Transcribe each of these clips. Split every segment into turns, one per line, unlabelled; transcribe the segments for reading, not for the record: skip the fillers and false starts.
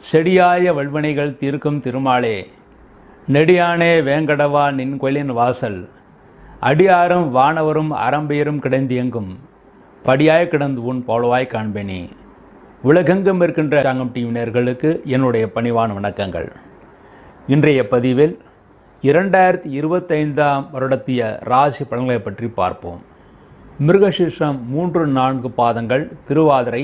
செடியாய வல்வினைகள் தீர்க்கும் திருமாலே, நெடியானே வேங்கடவா நின் கோயிலின் வாசல், அடியாரும் வானவரும் அறம்பெயரும் கிடந்தியங்கும் படியாய் கிடந்து உன் போலவாய் காண்பேனே. உலகெங்கும் இருக்கின்ற சாங்கம் டிவியினர்களுக்கு என்னுடைய பணிவான வணக்கங்கள். இன்றைய பதிவில் 2025 வருடத்திய ராசி பலன்களை பற்றி பார்ப்போம். மிருகசீர்ஷம் 3-4 பாதங்கள், திருவாதிரை,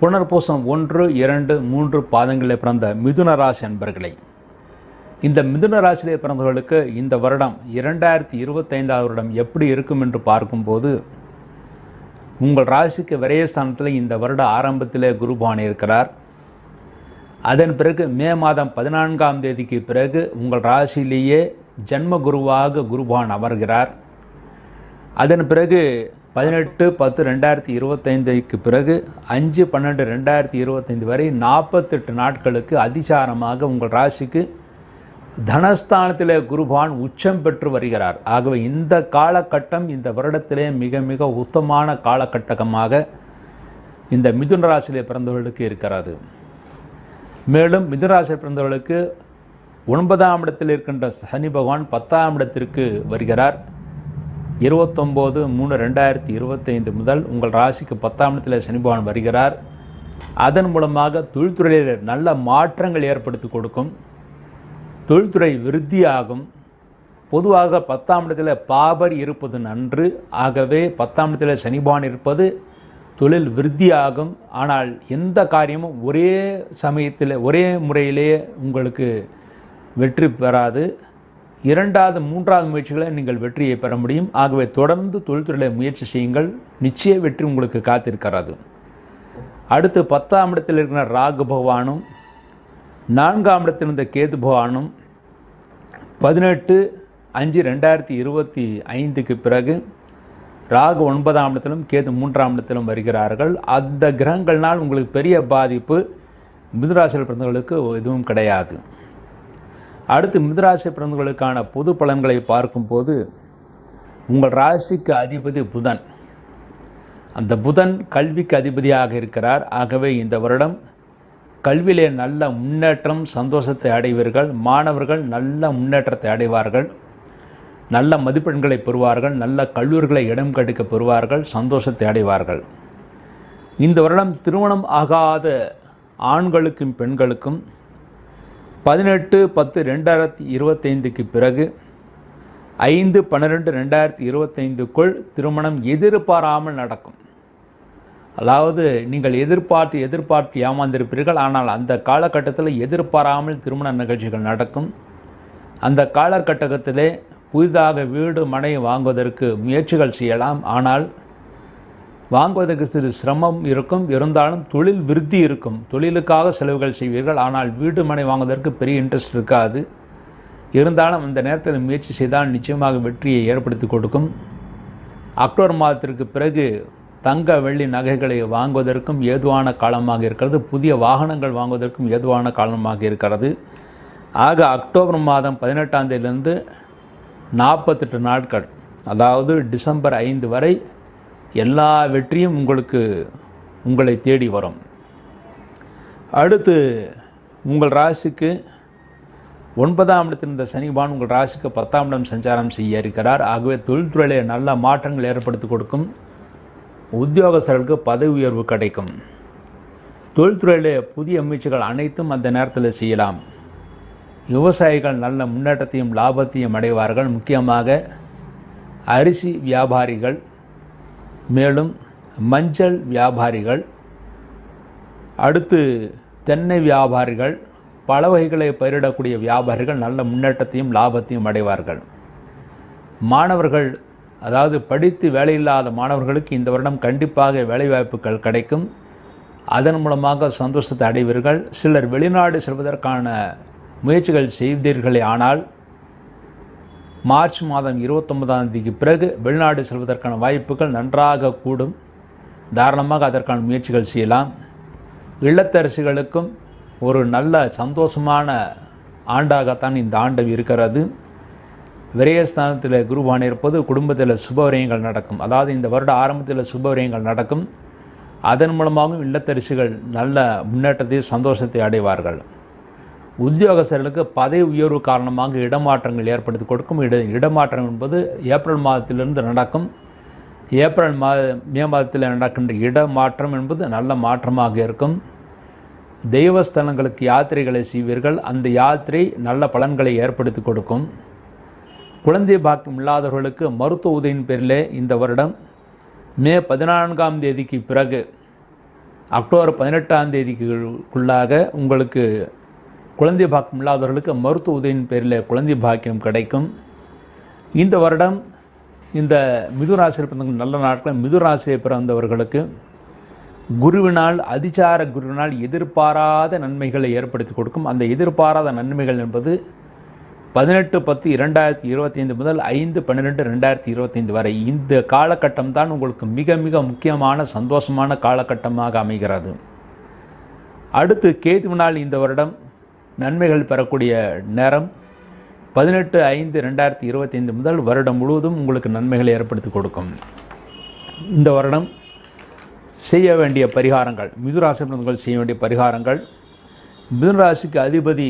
புனர்பூசம் 1, 2, 3 பாதங்களில் பிறந்த மிதுன ராசி அன்பர்களை, இந்த மிதுன ராசியிலே பிறந்தவர்களுக்கு இந்த வருடம் 2025 வருடம் எப்படி இருக்கும் என்று பார்க்கும்போது, உங்கள் ராசிக்கு விரயஸ்தானத்தில் இந்த வருட ஆரம்பத்திலே குருபகவான் இருக்கிறார். அதன் பிறகு மே மாதம் 14ஆம் தேதிக்கு பிறகு உங்கள் ராசியிலேயே ஜன்ம குருவாக குருபகவான் அமர்கிறார். அதன் பிறகு 18-10-2025 பிறகு 5-12-2025 வரை 48 நாட்களுக்கு அதிசாரமாக உங்கள் ராசிக்கு தனஸ்தானத்திலே குருபகவான் உச்சம் பெற்று வருகிறார். ஆகவே இந்த காலகட்டம் இந்த வருடத்திலே மிக மிக உத்தமமான காலகட்டமாக இந்த மிதுன ராசியிலே பிறந்தவர்களுக்கு இருக்கிறது. மேலும் மிதுன ராசியில் பிறந்தவர்களுக்கு 9ஆம் இடத்தில் இருக்கின்ற சனி பகவான் 10ஆம் இடத்திற்கு வருகிறார். 29-3-2025 முதல் உங்கள் ராசிக்கு 10ஆம் இடத்தில் சனி பகவான் வருகிறார். அதன் மூலமாக தொழில்துறையில் நல்ல மாற்றங்கள் ஏற்படுத்தி கொடுக்கும், தொழில்துறை விருத்தியாகும். பொதுவாக 10ஆம் இடத்தில் பாபர் இருப்பது நன்று. ஆகவே 10ஆம் இடத்தில் சனி பகவான் இருப்பது தொழில் விருத்தியாகும். ஆனால் எந்த காரியமும் ஒரே சமயத்தில் ஒரே முறையிலேயே உங்களுக்கு வெற்றி பெறாது. 2வது 3வது முயற்சிகளை நீங்கள் வெற்றியை பெற முடியும். ஆகவே தொடர்ந்து தொழில்துறையில் முயற்சி செய்யுங்கள், நிச்சய வெற்றி உங்களுக்கு காத்திருக்கிறது. அடுத்து 10ஆம் இடத்தில் இருக்கிற ராகு பகவானும் 4ஆம் இடத்தில் இருந்த கேது பகவானும் 18-5-2025 பிறகு ராகு 9ஆம் இடத்திலும் கேது 3ஆம் இடத்திலும் வருகிறார்கள். அந்த கிரகங்கள்னால் உங்களுக்கு பெரிய பாதிப்பு மிதுனராசியில் பிறந்தவர்களுக்கு எதுவும் கிடையாது. அடுத்து மிதுனராசி பிறந்தவர்களுக்கான பொது பலன்களை பார்க்கும்போது, உங்கள் ராசிக்கு அதிபதி புதன். அந்த புதன் கல்விக்கு அதிபதியாக இருக்கிறார். ஆகவே இந்த வருடம் கல்வியிலே நல்ல முன்னேற்றம், சந்தோஷத்தை அடைவீர்கள். மாணவர்கள் நல்ல முன்னேற்றத்தை அடைவார்கள், நல்ல மதிப்பெண்களை பெறுவார்கள், நல்ல கல்லூரிகளை இடம் கிடைக்க பெறுவார்கள், சந்தோஷத்தை அடைவார்கள். இந்த வருடம் திருமணம் ஆகாத ஆண்களுக்கும் பெண்களுக்கும் 18-10-2025 பிறகு 5-12-2025 திருமணம் எதிர்பாராமல் நடக்கும். அதாவது நீங்கள் எதிர்பார்த்து ஏமாந்திருப்பீர்கள். ஆனால் அந்த காலகட்டத்தில் எதிர்பாராமல் திருமண நிகழ்ச்சிகள் நடக்கும். அந்த காலகட்டத்திலே புதிதாக வீடு மனை வாங்குவதற்கு முயற்சிகள் செய்யலாம். ஆனால் வாங்குவதற்கு சிறு சிரமம் இருக்கும். இருந்தாலும் தொழில் விருத்தி இருக்கும், தொழிலுக்காக செலவுகள் செய்வீர்கள். ஆனால் வீடு மனை வாங்குவதற்கு பெரிய இன்ட்ரெஸ்ட் இருக்காது. இருந்தாலும் அந்த நேரத்தில் முயற்சி செய்தால் நிச்சயமாக வெற்றியை ஏற்படுத்தி கொடுக்கும். அக்டோபர் மாதத்திற்கு பிறகு தங்க வெள்ளி நகைகளை வாங்குவதற்கும் ஏதுவான காலமாக இருக்கிறது. புதிய வாகனங்கள் வாங்குவதற்கும் ஏதுவான காலமாக இருக்கிறது. ஆக அக்டோபர் மாதம் 18ஆம் தேதியிலிருந்து 48 நாட்கள், அதாவது டிசம்பர் 5 வரை எல்லா வெற்றியும் உங்களை தேடி வரும். அடுத்து உங்கள் ராசிக்கு 9ஆம் இடத்தில் இருந்த சனி பகவான் உங்கள் ராசிக்கு 10ஆம் இடம் சஞ்சாரம் செய்ய இருக்கிறார். ஆகவே தொழில்துறையிலே நல்ல மாற்றங்கள் ஏற்படுத்தி கொடுக்கும். உத்தியோகஸ்தர்களுக்கு பதவி உயர்வு கிடைக்கும். தொழில்துறையிலே புதிய முயற்சிகள் அனைத்தும் அந்த நேரத்தில் செய்யலாம். விவசாயிகள் நல்ல முன்னேற்றத்தையும் லாபத்தையும் அடைவார்கள். முக்கியமாக அரிசி வியாபாரிகள், மேலும் மஞ்சள் வியாபாரிகள், அடுத்து தென்னை வியாபாரிகள், பல வகைகளை பயிரிடக்கூடிய வியாபாரிகள் நல்ல முன்னேற்றத்தையும் லாபத்தையும் அடைவார்கள். மாணவர்கள், அதாவது படித்து வேலையில்லாத மாணவர்களுக்கு இந்த வருடம் கண்டிப்பாக வேலைவாய்ப்புகள் கிடைக்கும். அதன் மூலமாக சந்தோஷத்தை அடைவீர்கள். சிலர் வெளிநாடு செல்வதற்கான முயற்சிகள் செய்தீர்களே, ஆனால் மார்ச் மாதம் 29ஆம் தேதிக்கு பிறகு வெளிநாடு செல்வதற்கான வாய்ப்புகள் நன்றாக கூடும். தாராளமாக அதற்கான முயற்சிகள் செய்யலாம். இல்லத்தரசிகளுக்கும் ஒரு நல்ல சந்தோஷமான ஆண்டாகத்தான் இந்த ஆண்டு இருக்கிறது. விரயஸ்தானத்தில் குருபகவான் இருப்பது குடும்பத்தில் சுபவிரயங்கள் நடக்கும். அதாவது இந்த வருட ஆரம்பத்தில் சுபவிரயங்கள் நடக்கும். அதன் மூலமாகவும் இல்லத்தரசிகள் நல்ல முன்னேற்றத்தை சந்தோஷத்தை அடைவார்கள். உத்தியோகஸ்தர்களுக்கு பதவி உயர்வு காரணமாக இடமாற்றங்கள் ஏற்படுத்தி கொடுக்கும். இடமாற்றம் என்பது ஏப்ரல் மாதத்திலிருந்து நடக்கும். மே மாதத்தில் நடக்கின்ற இடமாற்றம் என்பது நல்ல மாற்றமாக இருக்கும். தெய்வஸ்தலங்களுக்கு யாத்திரைகளை செய்வீர்கள். அந்த யாத்திரை நல்ல பலன்களை ஏற்படுத்தி கொடுக்கும். குழந்தை பாக்கியம் இல்லாதவர்களுக்கு மருத்துவ உதவியின் பேரில் இந்த வருடம் மே 14ஆம் தேதிக்கு பிறகு அக்டோபர் 18ஆம் தேதிக்குள்ளாக உங்களுக்கு குழந்தை பாக்கியம் இல்லாதவர்களுக்கு மருத்துவ உதவியின் பேரில் குழந்தை பாக்கியம் கிடைக்கும். இந்த வருடம் இந்த மிதுராசியில் பிறந்த நல்ல நாட்கள் மிதுராசியை பிறந்தவர்களுக்கு குருவினால் அதிசார குருவினால் எதிர்பாராத நன்மைகளை ஏற்படுத்தி கொடுக்கும். அந்த எதிர்பாராத நன்மைகள் என்பது 18/10/2025 முதல் 5/12/2025 வரை இந்த காலகட்டம் தான் உங்களுக்கு மிக மிக முக்கியமான சந்தோஷமான காலகட்டமாக அமைகிறது. அடுத்து கேதுவினால் இந்த வருடம் நன்மைகள் பெறக்கூடிய நேரம் 18/5/2025 முதல் வருடம் முழுவதும் உங்களுக்கு நன்மைகளை ஏற்படுத்தி கொடுக்கும். இந்த வருடம் செய்ய வேண்டிய பரிகாரங்கள், மிதுராசி செய்ய வேண்டிய பரிகாரங்கள், மிதுராசிக்கு அதிபதி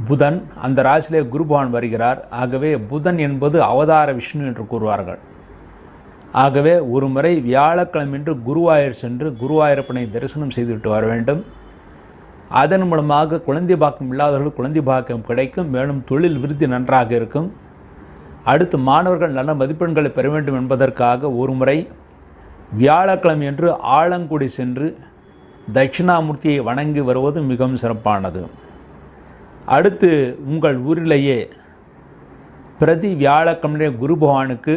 புதன், அந்த ராசியிலே குரு பகவான் வருகிறார். ஆகவே புதன் என்பது அவதார விஷ்ணு என்று கூறுவார்கள். ஆகவே ஒரு முறை வியாழக்கிழமைன்று குருவாயூர் சென்று குருவாயூரப்பனை தரிசனம் செய்துவிட்டு வர வேண்டும். அதன் மூலமாக குழந்தை பாக்கியம் இல்லாதவர்கள் குழந்தை பாக்கியம் கிடைக்கும். மேலும் தொழில் விருத்தி நன்றாக இருக்கும். அடுத்து மாணவர்கள் நல்ல மதிப்பெண்களை பெற வேண்டும் என்பதற்காக ஒரு முறை வியாழக்கிழமை என்று ஆலங்குடி சென்று தட்சிணாமூர்த்தியை வணங்கி வருவது மிகவும் சிறப்பானது. அடுத்து உங்கள் ஊரிலேயே பிரதி வியாழக்கிழமை குரு பகவானுக்கு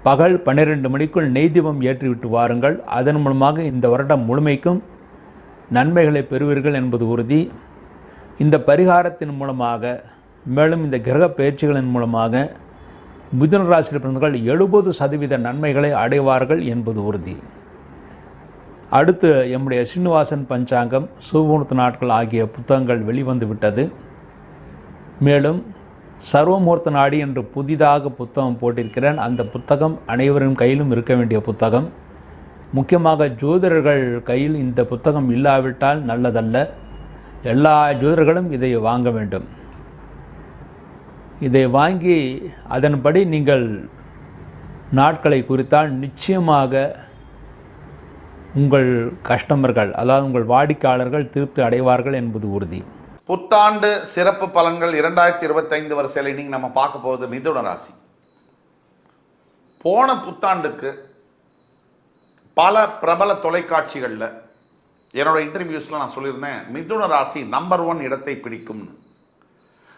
பகல் 12 மணிக்குள் நெய் தீபம் ஏற்றிவிட்டு வாருங்கள். அதன் மூலமாக இந்த வருடம் முழுமைக்கும் நன்மைகளை பெறுவீர்கள் என்பது உறுதி. இந்த பரிகாரத்தின் மூலமாக மேலும் இந்த கிரக பயிற்சிகளின் மூலமாக மிதுன ராசியில் பிறந்தவர்கள் 70% நன்மைகளை அடைவார்கள் என்பது உறுதி. அடுத்து எம்முடைய ஸ்ரீனிவாசன் பஞ்சாங்கம், சுபமுகூர்த்த நாட்கள் ஆகிய புத்தகங்கள் வெளிவந்து விட்டது. மேலும் சர்வமுகூர்த்த நாடி என்று புதிதாக புத்தகம் போட்டிருக்கிறேன். அந்த புத்தகம் அனைவரின் கையிலும் இருக்க வேண்டிய புத்தகம். முக்கியமாக ஜோதிடர்கள் கையில் இந்த புத்தகம் இல்லாவிட்டால் நல்லதல்ல. எல்லா ஜோதிடர்களும் இதை வாங்க வேண்டும். இதை வாங்கி அதன்படி நீங்கள் நாட்களை குறித்தால் நிச்சயமாக உங்கள் கஸ்டமர்கள், அதாவது உங்கள் வாடிக்கையாளர்கள் திருப்தி அடைவார்கள் என்பது உறுதி.
புத்தாண்டு சிறப்பு பலன்கள் 2025 வரிசையில் இன்னைக்கு நம்ம பார்க்க போவது மிதுன ராசி. போன புத்தாண்டுக்கு பல பிரபல தொலைக்காட்சிகளில் என்னோட இன்டர்வியூஸில் நான் சொல்லியிருந்தேன் மிதுன ராசி நம்பர் 1 இடத்தை பிடிக்கும்னு.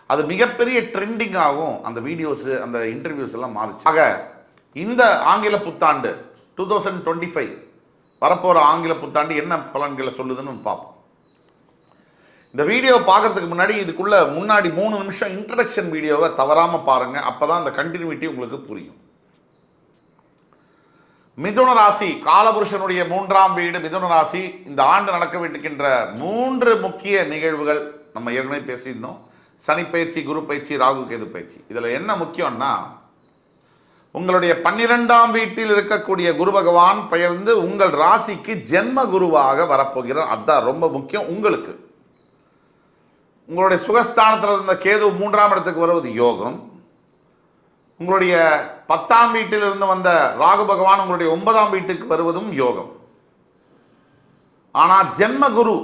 அது மிகப்பெரிய ட்ரெண்டிங்காகவும் அந்த வீடியோஸு அந்த இன்டர்வியூஸ் எல்லாம் மாறிச்சு. ஆக இந்த ஆங்கில புத்தாண்டு 2025 வரப்போகிற ஆங்கில புத்தாண்டு என்ன பலன்களை சொல்லுதுன்னு பார்ப்போம். இந்த வீடியோ பார்க்கறதுக்கு முன்னாடி முன்னாடி 3 நிமிஷம் இன்ட்ரடக்ஷன் வீடியோவை தவறாமல் பாருங்கள். அப்போ தான் அந்த கண்டினியூட்டி உங்களுக்கு புரியும். மிதுன ராசி காலபுருஷனுடைய 3ஆம் வீடு மிதுன ராசி. இந்த ஆண்டு நடக்க வேண்டியிருக்கின்ற 3 முக்கிய நிகழ்வுகள் நம்ம ஏற்கனவே பேசியிருந்தோம். சனி பயிற்சி, குரு பயிற்சி, ராகு கேது பயிற்சி. இதில் என்ன முக்கியம்னா உங்களுடைய 12ஆம் வீட்டில் இருக்கக்கூடிய குரு பகவான் பெயர்ந்து உங்கள் ராசிக்கு ஜென்ம குருவாக வரப்போகிறார். அதுதான் ரொம்ப முக்கியம். உங்களுடைய சுகஸ்தானத்தில் இருந்த கேது 3ஆம் இடத்துக்கு வருவது யோகம். உங்களுடைய 10ஆம் வீட்டில் இருந்து வந்த ராகு பகவான் உங்களுடைய 9ஆம் வீட்டுக்கு வருவதும் யோகம். ஆனால் ஜென்ம குரு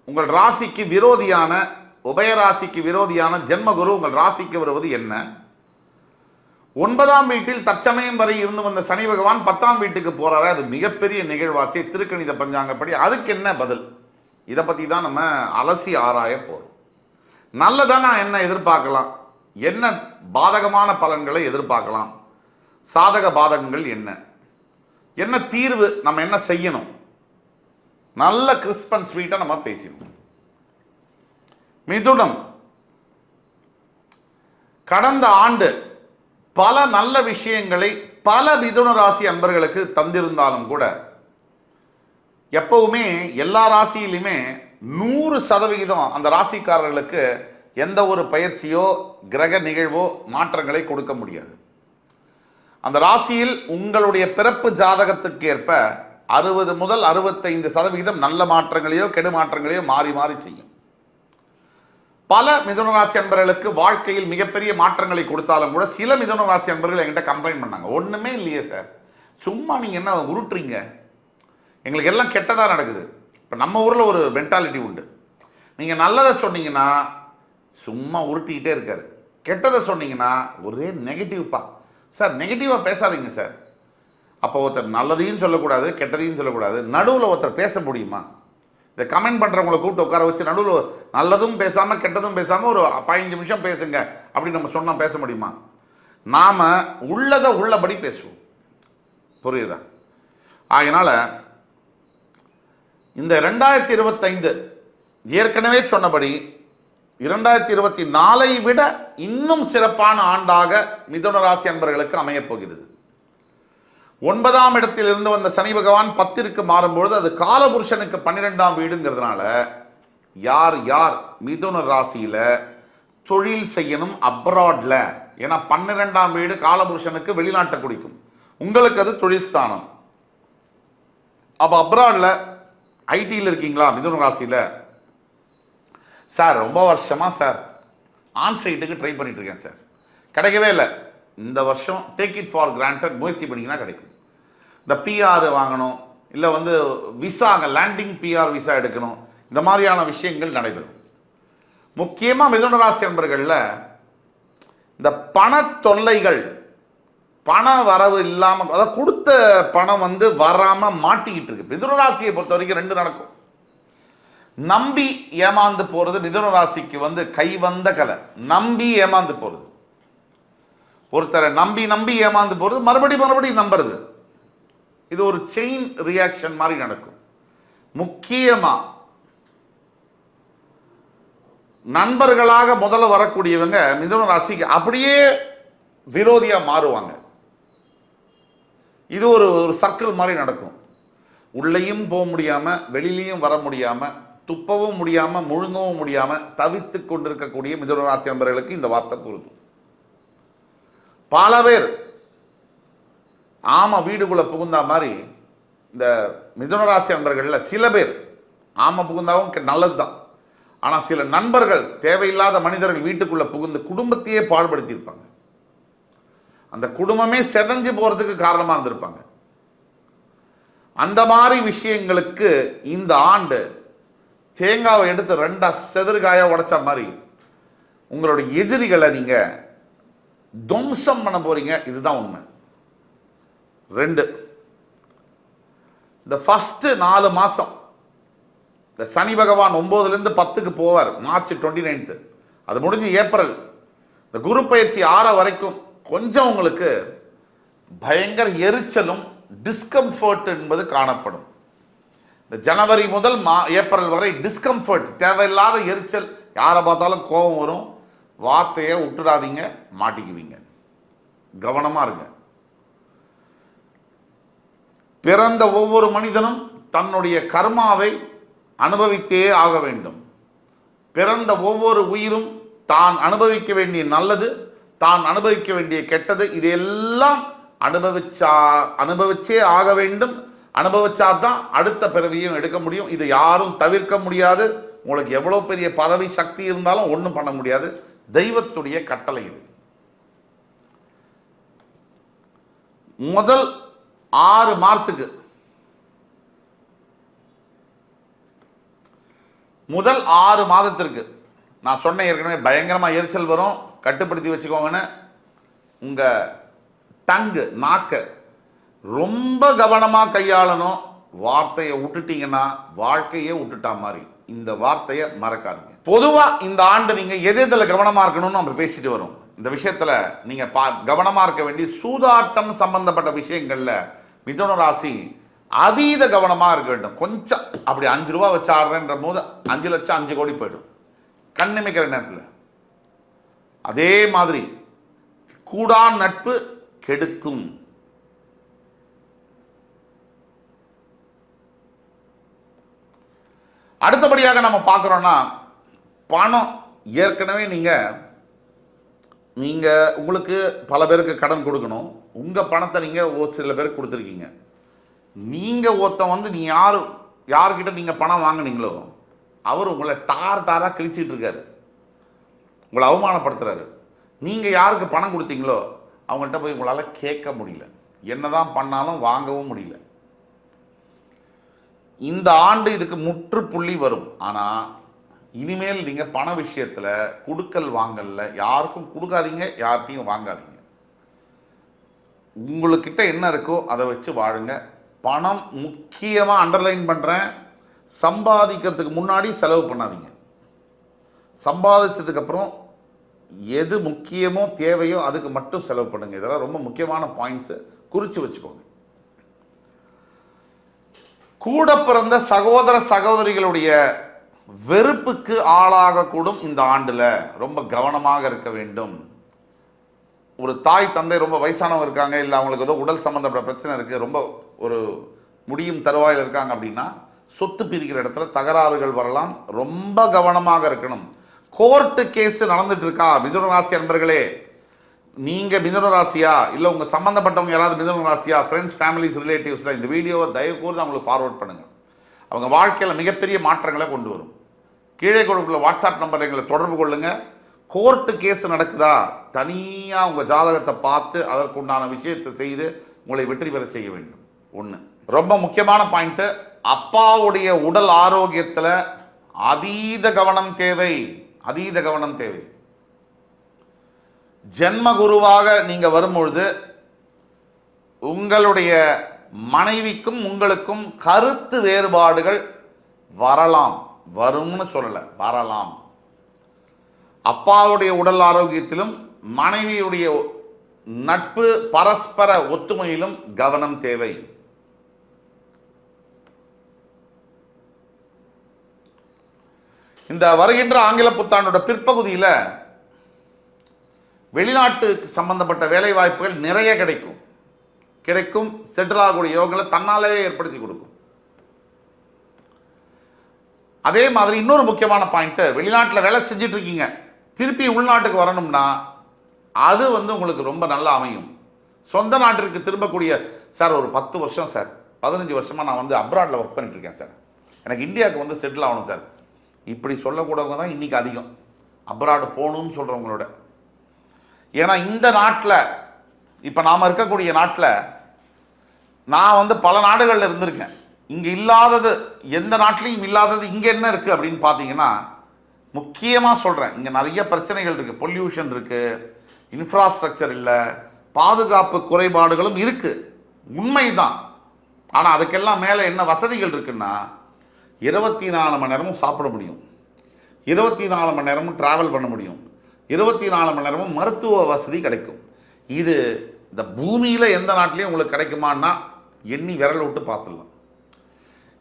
உங்கள் ராசிக்கு விரோதியான உபயராசிக்கு விரோதியான ஜென்மகுரு உங்கள் ராசிக்கு வருவது என்ன? 9ஆம் வீட்டில் தற்சமயம் வரை இருந்து வந்த சனி பகவான் 10ஆம் வீட்டுக்கு போறாரு. அது மிகப்பெரிய நிகழ்வாச்சு திருக்கணித பஞ்சாங்கப்படி. அதுக்கு என்ன பதில்? இதை பற்றி தான் நம்ம அலசி ஆராய போகிறோம். நல்லதானா என்ன எதிர்பார்க்கலாம், என்ன பாதகமான பலன்களை எதிர்பார்க்கலாம், சாதக பாதகங்கள் என்ன, என்ன தீர்வு, நம்ம என்ன செய்யணும், நல்ல கிறிஸ்ப் அண்ட் ஸ்வீட்டாக நம்ம பேசினோம். மிதுனம் கடந்த ஆண்டு பல நல்ல விஷயங்களை பல மிதுன ராசி அன்பர்களுக்கு தந்திருந்தாலும் கூட எப்பவுமே எல்லா ராசியிலுமே 100% அந்த ராசிக்காரர்களுக்கு எந்த ஒரு பயிற்சியோ கிரக நிகழ்வோ மாற்றங்களை கொடுக்க முடியாது. அந்த ராசியில் உங்களுடைய பிறப்பு ஜாதகத்துக்கு ஏற்ப 60 முதல் 65% நல்ல மாற்றங்களையோ கெடு மாற்றங்களையோ மாறி மாறி செய்யும். பல மிதுன ராசி அன்பர்களுக்கு வாழ்க்கையில் மிகப்பெரிய மாற்றங்களை கொடுத்தாலும் கூட சில மிதுன ராசி அன்பர்கள் என்கிட்ட கம்ப்ளைண்ட் பண்ணாங்க, ஒண்ணுமே இல்லையே சார், சும்மா நீங்க என்ன உருட்டுறீங்க, எங்களுக்கு எல்லாம் கெட்டதா நடக்குது. இப்ப நம்ம ஊர்ல ஒரு மென்டாலிட்டி உண்டு, நீங்க நல்லதை சொன்னீங்கன்னா சும்மா உருட்டிக்கிட்டே இருக்காரு, கெட்டதை சொன்னீங்கன்னா ஒரே நெகட்டிவ்ப்பா. சார் நெகட்டிவா பேசாதீங்க சார். அப்போ ஒருத்தர் நல்லதையும் சொல்லக்கூடாது கெட்டதையும் சொல்லக்கூடாது, நடுவில் ஒருத்தர் பேச முடியுமா? இந்த கமெண்ட் பண்றவங்களை கூப்பிட்டு உட்கார வச்சு நடுவில் நல்லதும் பேசாம கெட்டதும் பேசாம ஒரு 15 நிமிஷம் பேசுங்க அப்படி நம்ம சொன்னா பேச முடியுமா? நாம உள்ளதை உள்ளபடி பேசுவோம். புரியுதா? அதனால இந்த 2025 ஏற்கனவே சொன்னபடி 2024 விட இன்னும் சிறப்பான ஆண்டாக மிதுன ராசி அன்பர்களுக்கு அமையப் போகிறது. 9ஆம் இடத்தில் இருந்து வந்த சனி பகவான் 10ற்கு மாறும்பொழுது அது காலபுருஷனுக்கு 12ஆம் வீடுங்கிறதுனால யார் யார் மிதுன ராசியில தொழில் செய்யணும் அப்ராட்ல, ஏன்னா 12ஆம் வீடு காலபுருஷனுக்கு வெளிநாட்டை குடிக்கும், உங்களுக்கு அது தொழில் ஸ்தானம். அப்ப அப்ராட்ல ஐடியில் இருக்கீங்களா மிதுன ராசியில, சார் ரொம்ப வருஷமா சார் ஆன்சைட்டுக்கு ட்ரை பண்ணிட்டு இருக்கேன் சார், கிடைக்கவே இல்லை, இந்த வருஷம் டேக் இட் ஃபார் கிராண்டட் முயற்சி பண்ணிங்கன்னா கிடைக்கும். இந்த பிஆர் வாங்கணும், இல்லை வந்து விசா லேண்டிங் பிஆர் விசா எடுக்கணும், இந்த மாதிரியான விஷயங்கள் நடைபெறும். முக்கியமாக மிதுன ராசி நண்பர்களில் இந்த பண தொல்லைகள், பண வரவு இல்லாமல், அதாவது கொடுத்த பணம் வந்து வராமல் மாட்டிக்கிட்டு இருக்கு. மிதுன ராசியை பொறுத்த வரைக்கும் 2 நடக்கும். நம்பி ஏமாந்து போறது மிதுன ராசிக்கு வந்து கை வந்த கலை. நம்பி ஏமாந்து போறது, ஒருத்தரை நம்பி நம்பி ஏமாந்து போறது, மறுபடியும் நம்புறது, இது ஒரு செயின் ரியாக்ஷன் மாதிரி நடக்கும். முக்கியமா நண்பர்களாக முதல்ல வரக்கூடியவங்க மிதுன ராசிக்கு அப்படியே விரோதியா மாறுவாங்க. இது ஒரு சர்க்கிள் மாதிரி நடக்கும். உள்ளேயும் போக முடியாம வெளியிலையும் வர முடியாம துப்பவும் முடியாம முழுங்கவும் முடியாம தவித்து கொண்டிருக்கக்கூடிய மிதுன ராசி நண்பர்களுக்கு இந்த வார்த்தை பொருந்தும். பல பேர் ஆமா வீடுக்குள்ள புகுந்தா மாதிரி இந்த மிதுன ராசி நண்பர்கள்ல சில பேர் ஆமா புகுந்தாவும் நல்லதுதான், ஆனா சில நண்பர்கள் தேவையில்லாத மனிதர்கள் வீட்டுக்குள்ள புகுந்து குடும்பத்தையே பாடுபடுத்தி இருப்பாங்க, அந்த குடும்பமே செதஞ்சு போறதுக்கு காரணமா இருந்திருப்பாங்க. அந்த மாதிரி விஷயங்களுக்கு இந்த ஆண்டு தேங்காவை எடுத்து 2 செதறுகாயா உடைச்ச மாதிரி உங்களுடைய எதிரிகளை நீங்க துவம்சம் பண்ண போறீங்க. இதுதான் உண்மை. 2 இந்த ஃபர்ஸ்ட் 4 மாசம் இந்த சனி பகவான் 9ல இருந்து 10க்கு போவார், மார்ச் 29, அது முடிஞ்சு ஏப்ரல், இந்த குரு பயிற்சி 6 வரைக்கும் கொஞ்சம் உங்களுக்கு பயங்கர எரிச்சலும் டிஸ்கம்ஃபர்ட் என்பது காணப்படும். இந்த ஜனவரி முதல் ஏப்ரல் வரை டிஸ்கம்ஃபர்ட், தேவையில்லாத எரிச்சல், யாரை பார்த்தாலும் கோபம் வரும், வார்த்தையை விட்டுடாதீங்க, மாட்டிக்குவீங்க, கவனமா இருங்க. பிறந்த ஒவ்வொரு மனிதனும் தன்னுடைய கர்மாவை அனுபவித்தே ஆக வேண்டும். பிறந்த ஒவ்வொரு உயிரும் தான் அனுபவிக்க வேண்டிய நல்லது, தான் அனுபவிக்க வேண்டிய கெட்டது, இதையெல்லாம் அனுபவிச்சே ஆக வேண்டும். அனுபவிச்சாதான் அடுத்த பிறவியும் எடுக்க முடியும். இது யாரும் தவிர்க்க முடியாது. உங்களுக்கு எவ்வளவு பெரிய பதவி சக்தி இருந்தாலும் ஒன்றும் பண்ண முடியாது. தெய்வத்துடைய கட்டளை இது. முதல் 6 மாதத்துக்கு முதல் 6 மாதத்திற்கு நான் சொன்ன ஏற்கனவே பயங்கரமா எரிச்சல் வரும், கட்டுப்படுத்தி வச்சுக்கோங்கன்னு. உங்க டங்கு நாக்க ரொம்ப கவனமா கையாளணும். வார்த்தையை விட்டுட்டீங்கன்னா வாழ்க்கையே விட்டுட்டா மாதிரி. இந்த வார்த்தையை மறக்காதீங்க. பொதுவா இந்த ஆண்டு நீங்க எதுல கவனமா இருக்கணும்னு நம்ம பேசிட்டு வரோம். இந்த விஷயத்துல நீங்க கவனமா இருக்க வேண்டிய சூதாட்டம் சம்பந்தப்பட்ட விஷயங்கள்ல மிதுன ராசி அதீத கவனமா இருக்க வேண்டும். கொஞ்சம் அப்படி 5 ரூபா வச்சு ஆடுறேன்ற போது 5 லட்சம் 5 கோடி போயிடும் கண்ணிமைக்கிற நேரத்தில். அதே மாதிரி கூடா நட்பு கெடுக்கும். அடுத்தபடியாக நம்ம பார்க்கிறோம்னா பணம். ஏற்கனவே நீங்க நீங்கள் உங்களுக்கு பல பேருக்கு கடன் கொடுக்கணும், உங்கள் பணத்தை நீங்கள் ஒரு சில பேருக்கு கொடுத்துருக்கீங்க. நீங்கள் ஒருத்தன் வந்து நீ யார்கிட்ட நீங்கள் பணம் வாங்கினீங்களோ அவர் உங்களை டாராக கிழிச்சிட்டு இருக்காரு, உங்களை அவமானப்படுத்துறாரு. நீங்கள் யாருக்கு பணம் கொடுத்தீங்களோ அவங்கள்ட்ட போய் உங்களால் கேட்க முடியல, என்னதான் பண்ணாலும் வாங்கவும் முடியல. இந்த ஆண்டு இதுக்கு முற்றுப்புள்ளி வரும். ஆனால் இனிமேல் நீங்கள் பண விஷயத்தில் கொடுக்கல் வாங்கல யாருக்கும் கொடுக்காதீங்க, யார்கிட்டையும் வாங்காதீங்க. உங்களுக்கிட்ட என்ன இருக்கோ அதை வச்சு வாழுங்க. பணம் முக்கியமாக அண்டர்லைன் பண்ணுறேன், சம்பாதிக்கிறதுக்கு முன்னாடி செலவு பண்ணாதீங்க. சம்பாதிச்சதுக்கப்புறம் எது முக்கியமோ தேவையோ அதுக்கு மட்டும் செலவு பண்ணுங்க. இதெல்லாம் ரொம்ப முக்கியமான பாயிண்ட்ஸு, குறித்து வச்சுக்கோங்க. கூட பிறந்த சகோதர சகோதரிகளுடைய வெறுப்புக்கு ஆளாகக்கூடும் இந்த ஆண்டில். ரொம்ப கவனமாக இருக்க வேண்டும். ஒரு தாய் தந்தை ரொம்ப வயசானவங்க இருக்காங்க, இல்லை அவங்களுக்கு ஏதோ உடல் சம்மந்தப்பட்ட பிரச்சனை இருக்குது, ரொம்ப ஒரு முடியும் தருவாயில் இருக்காங்க அப்படின்னா சொத்து பிரிக்கிற இடத்துல தகராறுகள் வரலாம். ரொம்ப கவனமாக இருக்கணும். கோர்ட்டு கேஸ் நடந்துட்டு இருக்கா மிதுன ராசி அன்பர்களே, நீங்கள் மிதுன ராசியா இல்லை உங்கள் சம்மந்தப்பட்டவங்க யாராவது மிதுன ராசியா, ஃப்ரெண்ட்ஸ் ஃபேமிலிஸ் ரிலேட்டிவ்ஸில் இந்த வீடியோவை தயவு கூர்ந்து அவங்களுக்கு ஃபார்வர்ட் பண்ணுங்கள். அவங்க வாழ்க்கையில் மிகப்பெரிய மாற்றங்களை கொண்டு வரும். கீழே கொடுக்குள்ள வாட்ஸ்அப் நம்பர் எங்களை தொடர்பு கொள்ளுங்கள். கோர்ட்டு கேஸ் நடக்குதா, தனியாக உங்கள் ஜாதகத்தை பார்த்து அதற்குண்டான விஷயத்தை செய்து உங்களை வெற்றி பெற செய்ய வேண்டும். ஒன்று ரொம்ப முக்கியமான பாயிண்ட்டு, அப்பாவுடைய உடல் ஆரோக்கியத்தில் அதீத கவனம் தேவை. அதீத கவனம் தேவை. ஜென்ம குருவாக நீங்க வரும்பொழுது உங்களுடைய மனைவிக்கும் உங்களுக்கும் கருத்து வேறுபாடுகள் வரலாம். வரும்னு சொல்லல, வரலாம். அப்பாவுடைய உடல் ஆரோக்கியத்திலும் மனைவியுடைய நட்பு பரஸ்பர ஒத்துமையிலும் கவனம் தேவை. இந்த வருகின்ற ஆங்கில புத்தாண்டோட பிற்பகுதியில் வெளிநாட்டு சம்பந்தப்பட்ட வேலை வாய்ப்புகள் நிறைய கிடைக்கும். செட்டில் ஆகக்கூடிய யோகங்களை தன்னாலே ஏற்படுத்தி கொடுக்கும். அதே மாதிரி இன்னொரு முக்கியமான பாயிண்ட், வெளிநாட்டில் வேலை செஞ்சுட்டு இருக்கீங்க, திருப்பி உள்நாட்டுக்கு வரணும்னா அது வந்து உங்களுக்கு ரொம்ப நல்லா அமையும். சொந்த நாட்டிற்கு திரும்பக்கூடிய சார் ஒரு 10 வருஷம் சார் 15 வருஷமாக நான் வந்து அப்ராடில் ஒர்க் பண்ணிட்டு இருக்கேன் சார், எனக்கு இந்தியாவுக்கு வந்து செட்டில் ஆகணும் சார், இப்படி சொல்லக்கூடவங்க தான் இன்றைக்கி அதிகம் அப்ராடு போகணும்னு சொல்கிறவங்களோட. ஏன்னா இந்த நாட்டில் இப்போ நாம் இருக்கக்கூடிய நாட்டில் நான் வந்து பல நாடுகளில் இருந்திருக்கேன். இங்கே இல்லாதது எந்த நாட்டிலையும் இல்லாதது இங்கே என்ன இருக்குது அப்படின்னு பார்த்தீங்கன்னா, முக்கியமாக சொல்கிறேன், இங்கே நிறைய பிரச்சனைகள் இருக்குது. பொல்யூஷன் இருக்குது, இன்ஃப்ராஸ்ட்ரக்சர் இல்லை, பாதுகாப்பு குறைபாடுகளும் இருக்குது, உண்மைதான். ஆனால் அதுக்கெல்லாம் மேலே என்ன வசதிகள் இருக்குன்னா, 24 மணி நேரமும் சாப்பிட முடியும், 24 மணி நேரமும் ட்ராவல் பண்ண முடியும், 24 மணி நேரமும் மருத்துவ வசதி கிடைக்கும். இது இந்த பூமியில் எந்த நாட்டிலையும் உங்களுக்கு கிடைக்குமான்னா எண்ணி விரல் விட்டு பார்த்துடலாம்.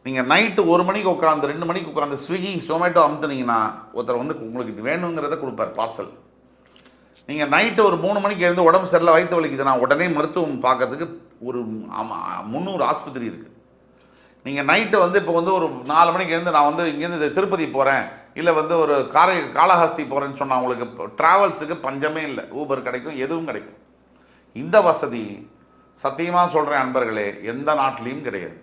நீங்கள் நைட்டு 1 மணிக்கு உட்காந்து 2 மணிக்கு உட்காந்து ஸ்விக்கி ஜொமேட்டோ அமுத்துனீங்கன்னா ஒருத்தர் வந்து உங்களுக்கு வேணுங்கிறத கொடுப்பார் பார்சல். நீங்கள் நைட்டு ஒரு 3 மணிக்கு எழுந்து உடம்பு சரியில்லை வயிற்று வலிக்குதுன்னா உடனே மருத்துவம் பார்க்கறதுக்கு ஒரு 300 ஆஸ்பத்திரி இருக்குது. நீங்கள் நைட்டு வந்து இப்போ வந்து ஒரு 4 மணிக்கு எழுந்து நான் வந்து இங்கேருந்து திருப்பதி போகிறேன், இல்லை வந்து ஒரு காளஹஸ்தி போகிறேன்னு சொன்னால் உங்களுக்கு ட்ராவல்ஸுக்கு பஞ்சமே இல்லை. ஊபர் கிடைக்கும், எதுவும் கிடைக்கும். இந்த வசதி சத்தியமாக சொல்கிறேன் அன்பர்களே, எந்த நாட்டிலையும் கிடையாது.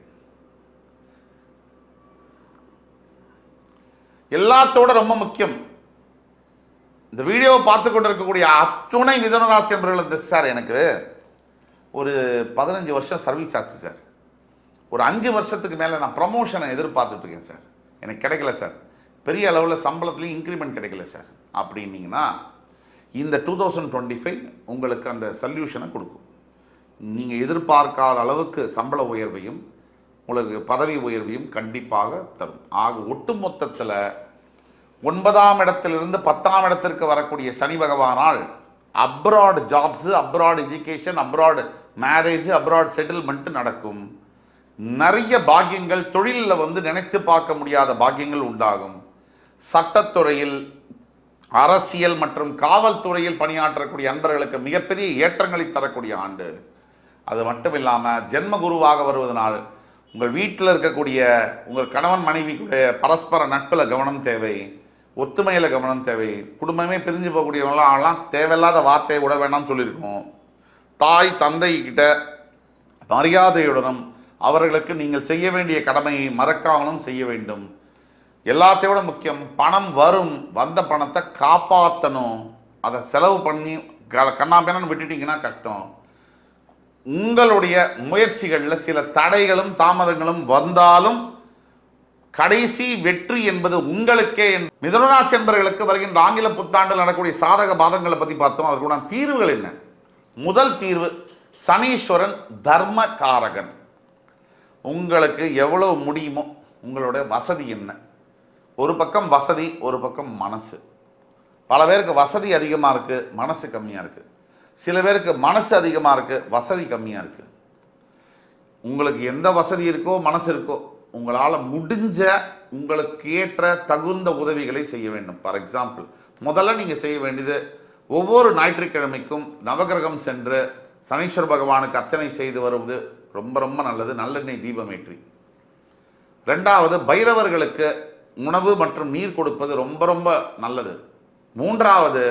எல்லாத்தோட ரொம்ப முக்கியம், இந்த வீடியோவை பார்த்து கொண்டு இருக்கக்கூடிய அத்துணை மிதுன ராசி நண்பர்கள், சார் எனக்கு ஒரு 15 வருஷம் சர்வீஸ் ஆச்சு சார், ஒரு 5 வருஷத்துக்கு மேலே நான் ப்ரமோஷனை எதிர்பார்த்துட்ருக்கேன் சார், எனக்கு கிடைக்கல சார், பெரிய அளவில் சம்பளத்துலேயும் இன்க்ரிமெண்ட் கிடைக்கல சார் அப்படின்னீங்கன்னா இந்த 2025 உங்களுக்கு அந்த சொல்யூஷனை கொடுக்கும். நீங்கள் எதிர்பார்க்காத அளவுக்கு சம்பள உயர்வையும் உங்களுக்கு பதவி உயர்வையும் கண்டிப்பாக தரும். ஆக ஒட்டுமொத்தத்தில் 9ஆம் இடத்திலிருந்து 10ஆம் இடத்திற்கு வரக்கூடிய சனி பகவானால் abroad jobs, abroad education, abroad marriage, abroad settlement நடக்கும். நிறைய பாக்கியங்கள், தொழிலில் வந்து நினைத்து பார்க்க முடியாத பாக்கியங்கள் உண்டாகும். சட்டத்துறையில், அரசியல் மற்றும் காவல்துறையில் பணியாற்றக்கூடிய அன்பர்களுக்கு மிகப்பெரிய ஏற்றங்களை தரக்கூடிய ஆண்டு. அது மட்டும் இல்லாமல் ஜென்ம குருவாக வருவதனால் உங்கள் வீட்டில் இருக்கக்கூடிய உங்கள் கணவன் மனைவிக்குடைய பரஸ்பர நட்பில் கவனம் தேவை. ஒத்துமையில் கவனம் தேவை. குடும்பமே பிரிஞ்சு போகக்கூடியவங்களாம் தேவையில்லாத வார்த்தையை விட வேணாம்னு சொல்லியிருக்கோம். தாய் தந்தை கிட்ட மரியாதையுடனும் அவர்களுக்கு நீங்கள் செய்ய வேண்டிய கடமையை மறக்காமலும் செய்ய வேண்டும். எல்லாத்தையும் விட முக்கியம், பணம் வரும், வந்த பணத்தை காப்பாற்றணும். அதை செலவு பண்ணி கண்ணாபின்னு விட்டுட்டீங்கன்னா கஷ்டம். உங்களுடைய முயற்சிகளில் சில தடைகளும் தாமதங்களும் வந்தாலும் கடைசி வெற்றி என்பது உங்களுக்கே. மிதுனராசி என்பவர்களுக்கு வருகின்ற ஆங்கில புத்தாண்டில் நடக்கக்கூடிய சாதக பாதங்களை பற்றி பார்த்தோம். அதற்குள்ள தீர்வுகள் என்ன? முதல் தீர்வு, சனீஸ்வரன் தர்மகாரகன். உங்களுக்கு எவ்வளவு முடியுமோ, உங்களுடைய வசதி என்ன. ஒரு பக்கம் வசதி, ஒரு பக்கம் மனசு. பல பேருக்கு வசதி அதிகமாக இருக்குது, மனசு கம்மியாக இருக்குது. சில பேருக்கு மனசு அதிகமாக இருக்குது, வசதி கம்மியாக இருக்குது. உங்களுக்கு எந்த வசதி இருக்கோ மனசு இருக்கோ, உங்களால் முடிஞ்ச உங்களுக்கு ஏற்ற தகுந்த உதவிகளை செய்ய வேண்டும். ஃபார் எக்ஸாம்பிள், முதல்ல நீங்கள் செய்ய வேண்டியது, ஒவ்வொரு ஞாயிற்றுக்கிழமைக்கும் நவகிரகம் சென்று சனீஸ்வர பகவானுக்கு அர்ச்சனை செய்து வருவது ரொம்ப ரொம்ப நல்லது. நல்லெண்ணெய் தீபமேற்றி. ரெண்டாவது, பைரவர்களுக்கு உணவு மற்றும் நீர் கொடுப்பது ரொம்ப ரொம்ப நல்லது. மூன்றாவது,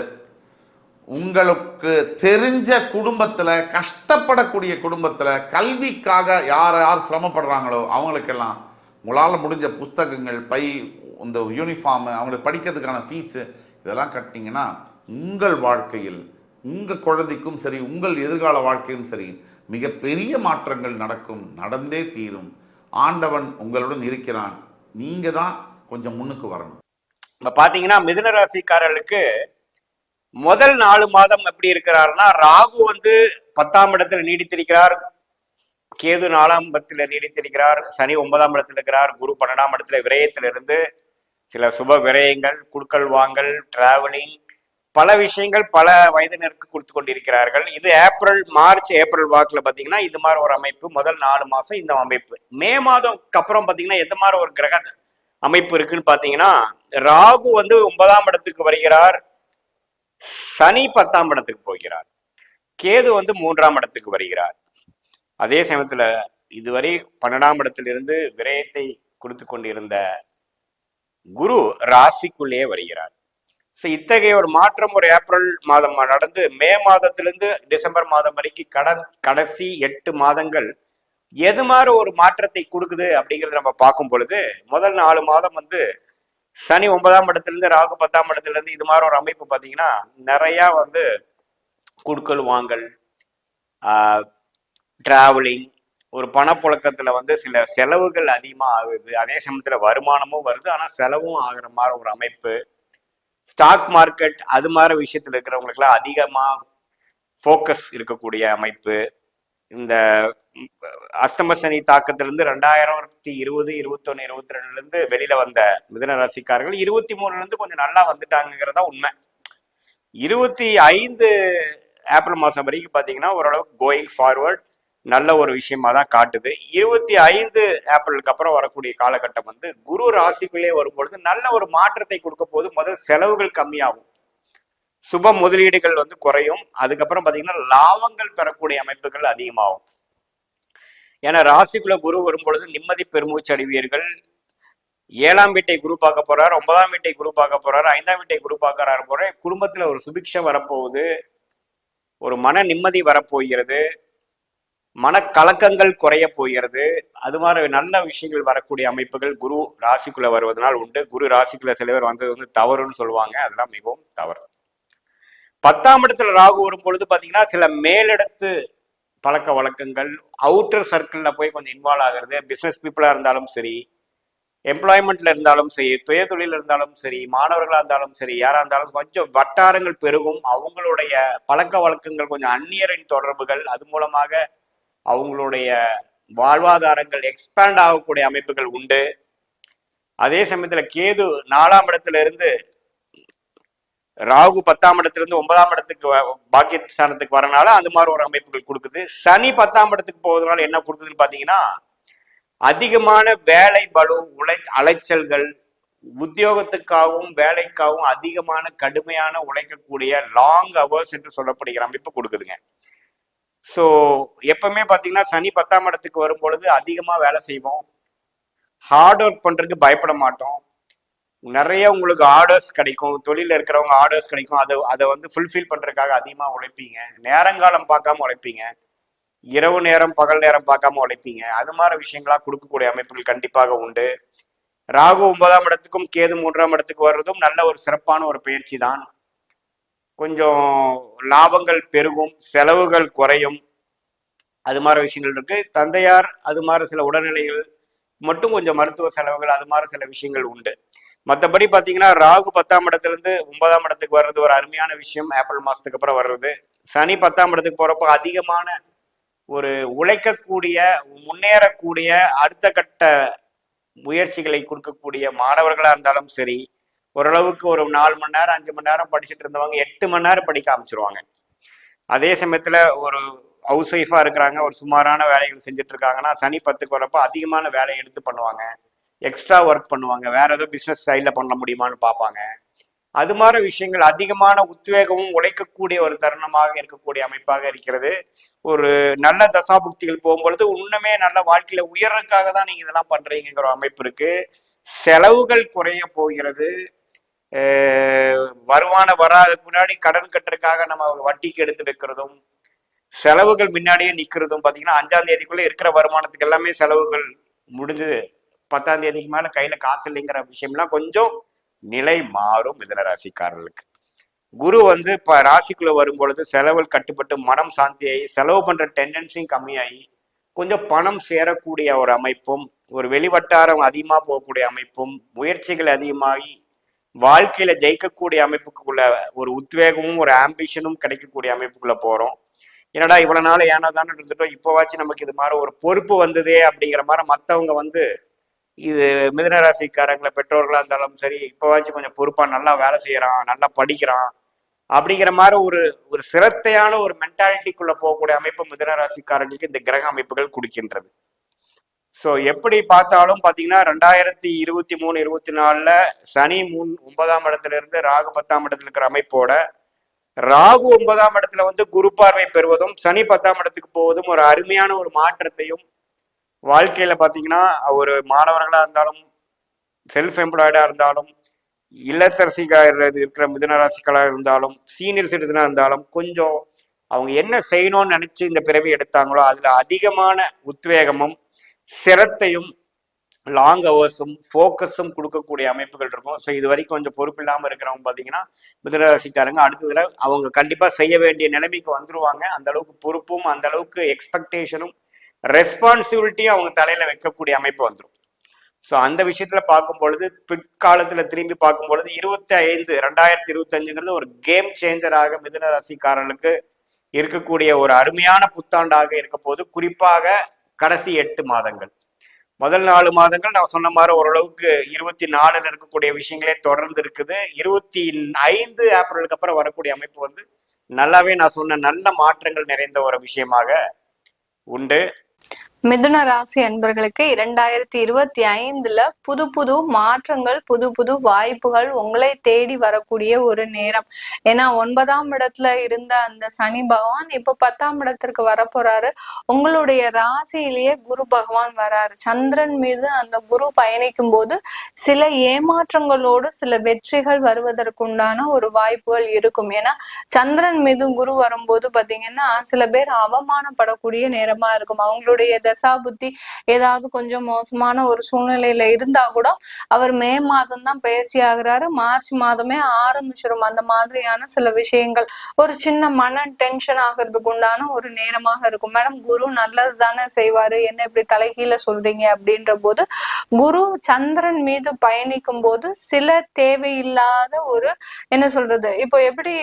உங்களுக்கு தெரிஞ்ச குடும்பத்தில், கஷ்டப்படக்கூடிய குடும்பத்தில், கல்விக்காக யார் யார் சிரமப்படுறாங்களோ அவங்களுக்கெல்லாம் உங்களால் முடிஞ்ச புஸ்தகங்கள், பை, இந்த யூனிஃபார்மு, அவங்களுக்கு படிக்கிறதுக்கான ஃபீஸு இதெல்லாம் கட்டினீங்கன்னா உங்கள் வாழ்க்கையில், உங்கள் குழந்தைக்கும் சரி, உங்கள் எதிர்கால வாழ்க்கையும் சரி, மிகப்பெரிய மாற்றங்கள் நடக்கும், நடந்தே தீரும். ஆண்டவன் உங்களுடன் இருக்கிறான். நீங்கள் தான் கொஞ்சம் முன்னுக்கு வரணும்.
இப்போ பார்த்தீங்கன்னா மிதுன ராசிக்காரர்களுக்கு முதல் 4 மாதம் எப்படி இருக்கிறாருன்னா, ராகு வந்து 10ஆம் இடத்துல நீடித்திருக்கிறார், கேது 4ஆம் இடத்துல நீடித்திருக்கிறார், சனி 9ஆம் இடத்துல இருக்கிறார், குரு 12ஆம் இடத்துல விரயத்திலிருந்து சில சுப விரயங்கள், குடுக்கல் வாங்கல், டிராவலிங், பல விஷயங்கள் பல வயதினருக்கு கொடுத்து கொண்டிருக்கிறார்கள். இது மார்ச் ஏப்ரல் வாக்கில் பார்த்தீங்கன்னா இது மாதிரி ஒரு அமைப்பு. முதல் 4 மாதம் இந்த அமைப்பு. மே மாதம்க்கு அப்புறம் பார்த்தீங்கன்னா எந்த மாதிரி ஒரு கிரக அமைப்பு இருக்குன்னு பார்த்தீங்கன்னா, ராகு வந்து 9ஆம் இடத்துக்கு வருகிறார், சனி 10ஆம் இடத்துக்கு போகிறார், கேது வந்து 3ஆம் இடத்துக்கு வருகிறார். அதே சமயத்துல இதுவரை 12ஆம் இடத்திலிருந்து விரயத்தை கொடுத்து கொண்டிருந்த குரு ராசிக்குள்ளே வருகிறார். இத்தகைய ஒரு மாற்றம் ஒரு ஏப்ரல் மாதம் நடந்து மே மாதத்திலிருந்து டிசம்பர் மாதம் வரைக்கும் கடைசி 8 மாதங்கள் எது மாதிரி ஒரு மாற்றத்தை கொடுக்குது அப்படிங்கிறத நம்ம பார்க்கும் பொழுது, முதல் 4 மாதம் வந்து சனி 9ஆம் இடத்திலிருந்து ராகு 10ஆம் இடத்திலிருந்து இது மாதிரி ஒரு அமைப்பு பார்த்தீங்கன்னா நிறைய வந்து குடுக்கல் வாங்கல், டிராவலிங், ஒரு பணப்புழக்கத்துல வந்து சில செலவுகள் அதிகமாக ஆகுது. அதே சமயத்துல வருமானமும் வருது, ஆனா செலவும் ஆகுற மாதிரி ஒரு அமைப்பு. ஸ்டாக் மார்க்கெட் அது மாதிரி விஷயத்துல இருக்கிறவங்களுக்குலாம் அதிகமா ஃபோக்கஸ் இருக்கக்கூடிய அமைப்பு. இந்த அஸ்தம சனி தாக்கத்திலிருந்து 2020, 21, 22 இருந்து வெளியில வந்த மிதுன ராசிக்காரர்கள் 23 இருந்து கொஞ்சம் நல்லா வந்துட்டாங்கிறதா உண்மை. 25 ஏப்ரல் மாதம் வரைக்கும் பார்த்தீங்கன்னா ஓரளவுக்கு கோயிங் ஃபார்வர்ட் நல்ல ஒரு விஷயமா தான் காட்டுது. 25 ஏப்ரலுக்கு அப்புறம் வரக்கூடிய காலகட்டம் வந்து குரு ராசிக்குள்ளே வரும்பொழுது நல்ல ஒரு மாற்றத்தை கொடுக்க போது. முதல் செலவுகள் கம்மியாகும், சுப முதலீடுகள் வந்து குறையும். அதுக்கப்புறம் பார்த்தீங்கன்னா லாபங்கள் பெறக்கூடிய அமைப்புகள் அதிகமாகும். ஏன்னா ராசிக்குள்ள குரு வரும்பொழுது நிம்மதி பெருமூச்சு அடைவீர்கள். 7ஆம் வீட்டை குரு பார்க்க போறார், 9ஆம் வீட்டை குரு பார்க்க போறாரு, 5ஆம் வீட்டை குரு பார்க்கறாரு போற குடும்பத்துல ஒரு சுபிக்ஷம் வரப்போகுது, ஒரு மன நிம்மதி வரப்போகிறது, மனக்கலக்கங்கள் குறைய போகிறது. அது மாதிரி நல்ல விஷயங்கள் வரக்கூடிய அமைப்புகள் குரு ராசிக்குள்ள வருவதனால் உண்டு. குரு ராசிக்குள்ள சில பேர் வந்தது வந்து தவறுன்னு சொல்லுவாங்க, அதெல்லாம் மிகவும் தவறு. 10ஆம் இடத்துல ராகு வரும் பொழுது பாத்தீங்கன்னா சில மேலிடத்து பழக்க வழக்கங்கள், அவுட்டர் சர்க்கிள்ல போய் கொஞ்சம் இன்வால்வ் ஆகிறது. பிசினஸ் பீப்புளா இருந்தாலும் சரி, எம்ப்ளாய்மெண்ட்ல இருந்தாலும் சரி, சுய தொழில் இருந்தாலும் சரி, மாணவர்களா இருந்தாலும் சரி, யாரா இருந்தாலும் கொஞ்சம் வட்டாரங்கள் பெருகும். அவங்களுடைய பழக்க வழக்கங்கள், கொஞ்சம் அந்நியரின் தொடர்புகள், அது மூலமாக அவங்களுடைய வாழ்வாதாரங்கள் எக்ஸ்பேண்ட் ஆகக்கூடிய அமைப்புகள் உண்டு. அதே சமயத்துல கேது 4ஆம் இடத்துல இருந்து ராகு 10ஆம் இடத்துல இருந்து 9ஆம் இடத்துக்கு பாக்கியஸ்தானத்துக்கு வரனால அந்த மாதிரி ஒரு அமைப்புகள் கொடுக்குது. சனி 10ஆம் இடத்துக்கு போவதனால என்ன கொடுக்குதுன்னு பாத்தீங்கன்னா அதிகமான வேலை பளு, அலைச்சல்கள், உத்தியோகத்துக்காகவும் வேலைக்காகவும் அதிகமான கடுமையான உழைக்கக்கூடிய லாங் அவர்ஸ் என்று சொல்லப்படுகிற அமைப்பு கொடுக்குதுங்க. ஸோ எப்பவுமே பார்த்தீங்கன்னா சனி 10ஆம் இடத்துக்கு வரும் பொழுது அதிகமாக வேலை செய்வோம், ஹார்ட் ஒர்க் பண்ணுறதுக்கு பயப்பட மாட்டோம், நிறைய உங்களுக்கு ஆர்டர்ஸ் கிடைக்கும், தொழில இருக்கிறவங்க ஆர்டர்ஸ் கிடைக்கும். அதை வந்து ஃபுல்ஃபில் பண்றதுக்காக அதிகமாக உழைப்பீங்க. நேரங்காலம் பார்க்காம உழைப்பீங்க. இரவு நேரம் பகல் நேரம் பார்க்காம உழைப்பீங்க. அது மாதிரி விஷயங்களா கொடுக்கக்கூடிய அமைப்புகள் கண்டிப்பாக உண்டு. ராகு 9ஆம் இடத்துக்கும் கேது 3ஆம் இடத்துக்கு வர்றதும் நல்ல ஒரு சிறப்பான ஒரு பயிற்சி தான். கொஞ்சம் லாபங்கள் பெருகும், செலவுகள் குறையும், அது மாதிரி விஷயங்கள் இருக்கு. தந்தையார் அது மாதிரி சில உடல்நிலைகள் மட்டும் கொஞ்சம் மருத்துவ செலவுகள் அது மாதிரி சில விஷயங்கள் உண்டு. மற்றபடி பார்த்தீங்கன்னா ராகு 10ஆம் இடத்துல இருந்து 9ஆம் இடத்துக்கு வர்றது ஒரு அருமையான விஷயம். ஏப்ரல் மாசத்துக்கு அப்புறம் வர்றது. சனி 10ஆம் இடத்துக்கு போறப்போ அதிகமான ஒரு உழைக்கக்கூடிய, முன்னேறக்கூடிய, அடுத்த கட்ட முயற்சிகளை கொடுக்கக்கூடிய மாணவர்களா இருந்தாலும் சரி, ஓரளவுக்கு ஒரு 4 மணி நேரம் 5 மணி நேரம் படிச்சுட்டு இருந்தவங்க 8 மணி நேரம் படிக்க ஆரம்பிச்சிருவாங்க. அதே சமயத்துல ஒரு ஹவுஸ் ஒய்ஃபா இருக்கிறாங்க, ஒரு சுமாரான வேலைகள் செஞ்சுட்டு இருக்காங்கன்னா சனி 10க்கு வரப்போ அதிகமான வேலையை எடுத்து பண்ணுவாங்க, எக்ஸ்ட்ரா ஒர்க் பண்ணுவாங்க, வேற ஏதோ பிசினஸ் ஸ்டைல்ல பண்ண முடியுமான்னு பார்ப்பாங்க. அது மாதிரி விஷயங்கள் அதிகமான உத்வேகமும் உழைக்கக்கூடிய ஒரு தருணமாக இருக்கக்கூடிய அமைப்பாக இருக்கிறது. ஒரு நல்ல தசாபுக்திகள் போகும்பொழுது இன்னுமே நல்ல வாழ்க்கையில உயர்றதுக்காக தான் நீங்க இதெல்லாம் பண்றீங்கிற அமைப்பு இருக்கு. செலவுகள் குறைய போகிறது. வருமானம் வராதுக்கு முன்னாடி கடன் கட்டுறதுக்காக நம்ம வட்டிக்கு எடுத்து வைக்கிறதும், செலவுகள் முன்னாடியே நிக்கிறதும் பாத்தீங்கன்னா 5ஆம் தேதிக்குள்ள இருக்கிற வருமானத்துக்கு எல்லாமே செலவுகள் முடிஞ்சு 10ஆம் தேதிக்கு மேல கையில காசு இல்லைங்கிற விஷயம்லாம் கொஞ்சம் நிலை மாறும் மிதுன ராசிக்காரர்களுக்கு. குரு வந்து இப்ப ராசிக்குள்ள வரும்பொழுது செலவுகள் கட்டுப்பட்டு மனம் சாந்தியாகி செலவு பண்ற டெண்டன்சியும் கம்மியாகி கொஞ்சம் பணம் சேரக்கூடிய ஒரு அமைப்பும், ஒரு வெளிவட்டாரம் அதிகமா போகக்கூடிய அமைப்பும், முயற்சிகள் அதிகமாகி வாழ்க்கையில ஜெயிக்கக்கூடிய அமைப்புக்குள்ள ஒரு உத்வேகமும் ஒரு ஆம்பிஷனும் கிடைக்கக்கூடிய அமைப்புக்குள்ள போறோம். என்னடா இவ்வளவு நாள் ஏன்னா தானே இருந்துட்டோம், இப்போவாச்சும் நமக்கு இது மாதிரி ஒரு பொறுப்பு வந்ததே அப்படிங்கிற மாதிரி மற்றவங்க வந்து இது மிதுனராசிக்காரங்களை பெற்றோர்களா இருந்தாலும் சரி, இப்போவாச்சும் கொஞ்சம் பொறுப்பா நல்லா வேலை செய்யறான், நல்லா படிக்கிறான் அப்படிங்கிற மாதிரி ஒரு ஒரு சிரத்தையான ஒரு மென்டாலிட்டிக்குள்ள போகக்கூடிய அமைப்பு மிதுனராசிக்காரர்களுக்கு இந்த கிரக அமைப்புகள் கொடுக்கின்றது. ஸோ எப்படி பார்த்தாலும் பார்த்தீங்கன்னா 2023 24ல சனி 9ஆம் இடத்துல இருந்து ராகு 10ஆம் இடத்துல இருக்கிற அமைப்போட ராகு 9ஆம் இடத்துல வந்து குரு பார்வை பெறுவதும் சனி 10ஆம் இடத்துக்கு போவதும் ஒரு அருமையான ஒரு மாற்றத்தையும் வாழ்க்கையில பாத்தீங்கன்னா ஒரு மாணவர்களா இருந்தாலும், செல்ஃப் எம்ப்ளாய்டா இருந்தாலும், இல்லத்தரசிகளாக இருக்கிற மிதுனராசிகளாக இருந்தாலும், சீனியர் சிட்டிசனா இருந்தாலும் கொஞ்சம் அவங்க என்ன செய்யணும்னு நினைச்சு இந்த பிறவி எடுத்தாங்களோ அதுல அதிகமான உத்வேகமும் சிரத்தையும் லாங் ஹவர்ஸும் ஃபோக்கஸும் கொடுக்கக்கூடிய அமைப்புகள் இருக்கும். ஸோ இது வரைக்கும் கொஞ்சம் பொறுப்பு இல்லாமல் இருக்கிறவங்க பார்த்தீங்கன்னா மிதுனராசிக்காரங்க அடுத்ததுல அவங்க கண்டிப்பாக செய்ய வேண்டிய நிலைமைக்கு வந்துருவாங்க. அந்த அளவுக்கு பொறுப்பும் அந்த அளவுக்கு எக்ஸ்பெக்டேஷனும் ரெஸ்பான்சிபிலிட்டியும் அவங்க தலையில வைக்கக்கூடிய அமைப்பு வந்துடும். ஸோ அந்த விஷயத்துல பார்க்கும் பொழுது பிற்காலத்துல திரும்பி பார்க்கும் பொழுது 2025 ஒரு கேம் சேஞ்சராக மிதுன ராசிக்காரர்களுக்கு இருக்கக்கூடிய ஒரு அருமையான புத்தாண்டாக இருக்க போது. குறிப்பாக கடைசி 8 மாதங்கள், முதல் 4 மாதங்கள் நான் சொன்ன மாதிரி ஓரளவுக்கு 24ல இருக்கக்கூடிய விஷயங்களே தொடர்ந்து இருக்குது. 25 ஏப்ரலுக்கு அப்புறம் வரக்கூடிய அமைப்பு வந்து நல்லாவே நான் சொன்ன நல்ல மாற்றங்கள் நிறைந்த ஒரு விஷயமாக உண்டு.
மிதுன ராசி அன்பர்களுக்கு 2025ல புது புது மாற்றங்கள், புது புது வாய்ப்புகள் உங்களை தேடி வரக்கூடிய ஒரு நேரம். ஏன்னா 9ஆம் இடத்துல இருந்த அந்த சனி பகவான் இப்ப 10ஆம் இடத்திற்கு வரப்போறாரு. உங்களுடைய ராசியிலேயே குரு பகவான் வராரு. சந்திரன் மீது அந்த குரு பயணிக்கும் போது சில ஏமாற்றங்களோடு சில வெற்றிகள் வருவதற்குண்டான ஒரு வாய்ப்புகள் இருக்கும். ஏன்னா சந்திரன் மீது குரு வரும்போது பாத்தீங்கன்னா சில பேர் அவமானப்படக்கூடிய நேரமா இருக்கும். அவங்களுடைய தசா புத்தி ஏதாவது கொஞ்சம் மோசமான ஒரு சூழ்நிலையில இருந்தா கூட அவர் மே மாதம் தான் பயிற்சி ஆகுறாரு, மார்ச் மாதமே ஆரம்பிச்சிடும். அந்த மாதிரியான சில விஷயங்கள் ஒரு சின்ன மன டென்ஷன் ஆகிறதுக்கு உண்டான ஒரு நேரமாக இருக்கும். மேடம் குரு நல்லது தானே செய்வாரு, என்ன இப்படி தலைகீழ சொல்றீங்க அப்படின்ற போது குரு சந்திரன் மீது பயணிக்கும் போது சில தேவையில்லாத ஒரு என்ன சொல்றது, இப்போ எப்படி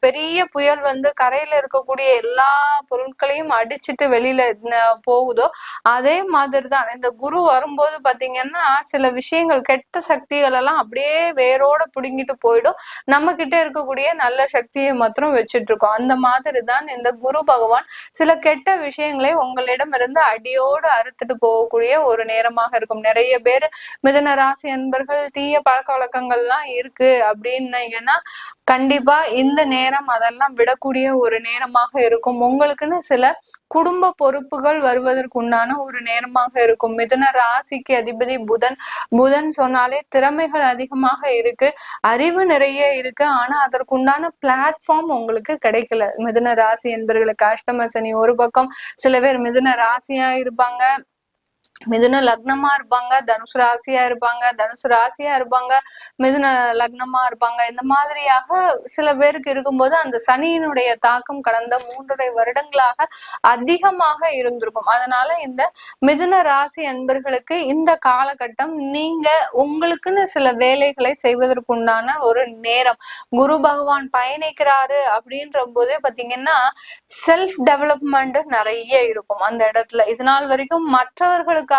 பெரிய புயல் வந்து கரையில இருக்கக்கூடிய எல்லா பொருட்களையும் அடிச்சுட்டு வெளியில போகுதோ அதே மாதிரிதான் இந்த குரு வரும்போது பாத்தீங்கன்னா சில விஷயங்கள், கெட்ட சக்திகள் எல்லாம் அப்படியே வேரோட புடுங்கிட்டு போயிடும். நம்ம கிட்ட இருக்கக்கூடிய நல்ல சக்தியை மாத்திரம் வச்சுட்டு இருக்கோம். அந்த மாதிரிதான் இந்த குரு பகவான் சில கெட்ட விஷயங்களை உங்களிடம் இருந்து அடியோடு அறுத்துட்டு போகக்கூடிய ஒரு நேரமாக இருக்கும். நிறைய பேர் மிதுன ராசி அன்பர்கள் தீய பழக்க வழக்கங்கள்லாம் இருக்கு அப்படின்னீங்கன்னா கண்டிப்பா இந்த நேரம் அதெல்லாம் விடக்கூடிய ஒரு நேரமாக இருக்கும். உங்களுக்குன்னு சில குடும்ப பொறுப்புகள் வருவதற்கு செய்வதற்கு உண்டான ஒரு நேரமாக இருக்கும். மிதுன ராசிக்கு அதிபதி புதன். புதன் சொன்னாலே திறமைகள் அதிகமாக இருக்கு, அறிவு நிறைய இருக்கு. ஆனா அதற்குண்டான பிளாட்ஃபார்ம் உங்களுக்கு கிடைக்கல. மிதுன ராசி என்பவர்களுக்கு அஷ்டம சனி ஒரு பக்கம், சில பேர் மிதுன ராசியா இருப்பாங்க, மிதுன லக்னமா இருப்பாங்க, தனுசு ராசியா இருப்பாங்க, தனுசு ராசியா இருப்பாங்க, மிதுன லக்னமா இருப்பாங்க. இந்த மாதிரியாக சில பேருக்கு இருக்கும்போது அந்த சனியினுடைய தாக்கம் கடந்த 3.5 வருடங்களாக அதிகமாக இருந்திருக்கும். அதனால இந்த மிதுன ராசி அன்பர்களுக்கு இந்த காலகட்டம் நீங்க உங்களுக்குன்னு சில வேலைகளை செய்வதற்குண்டான ஒரு நேரம். குரு பகவான் பயணிக்கிறாரு அப்படின்ற போதே பாத்தீங்கன்னா செல்ஃப் டெவலப்மெண்ட் நிறைய இருக்கும் அந்த இடத்துல. இது நாள் வரைக்கும் மற்றவர்களுக்காக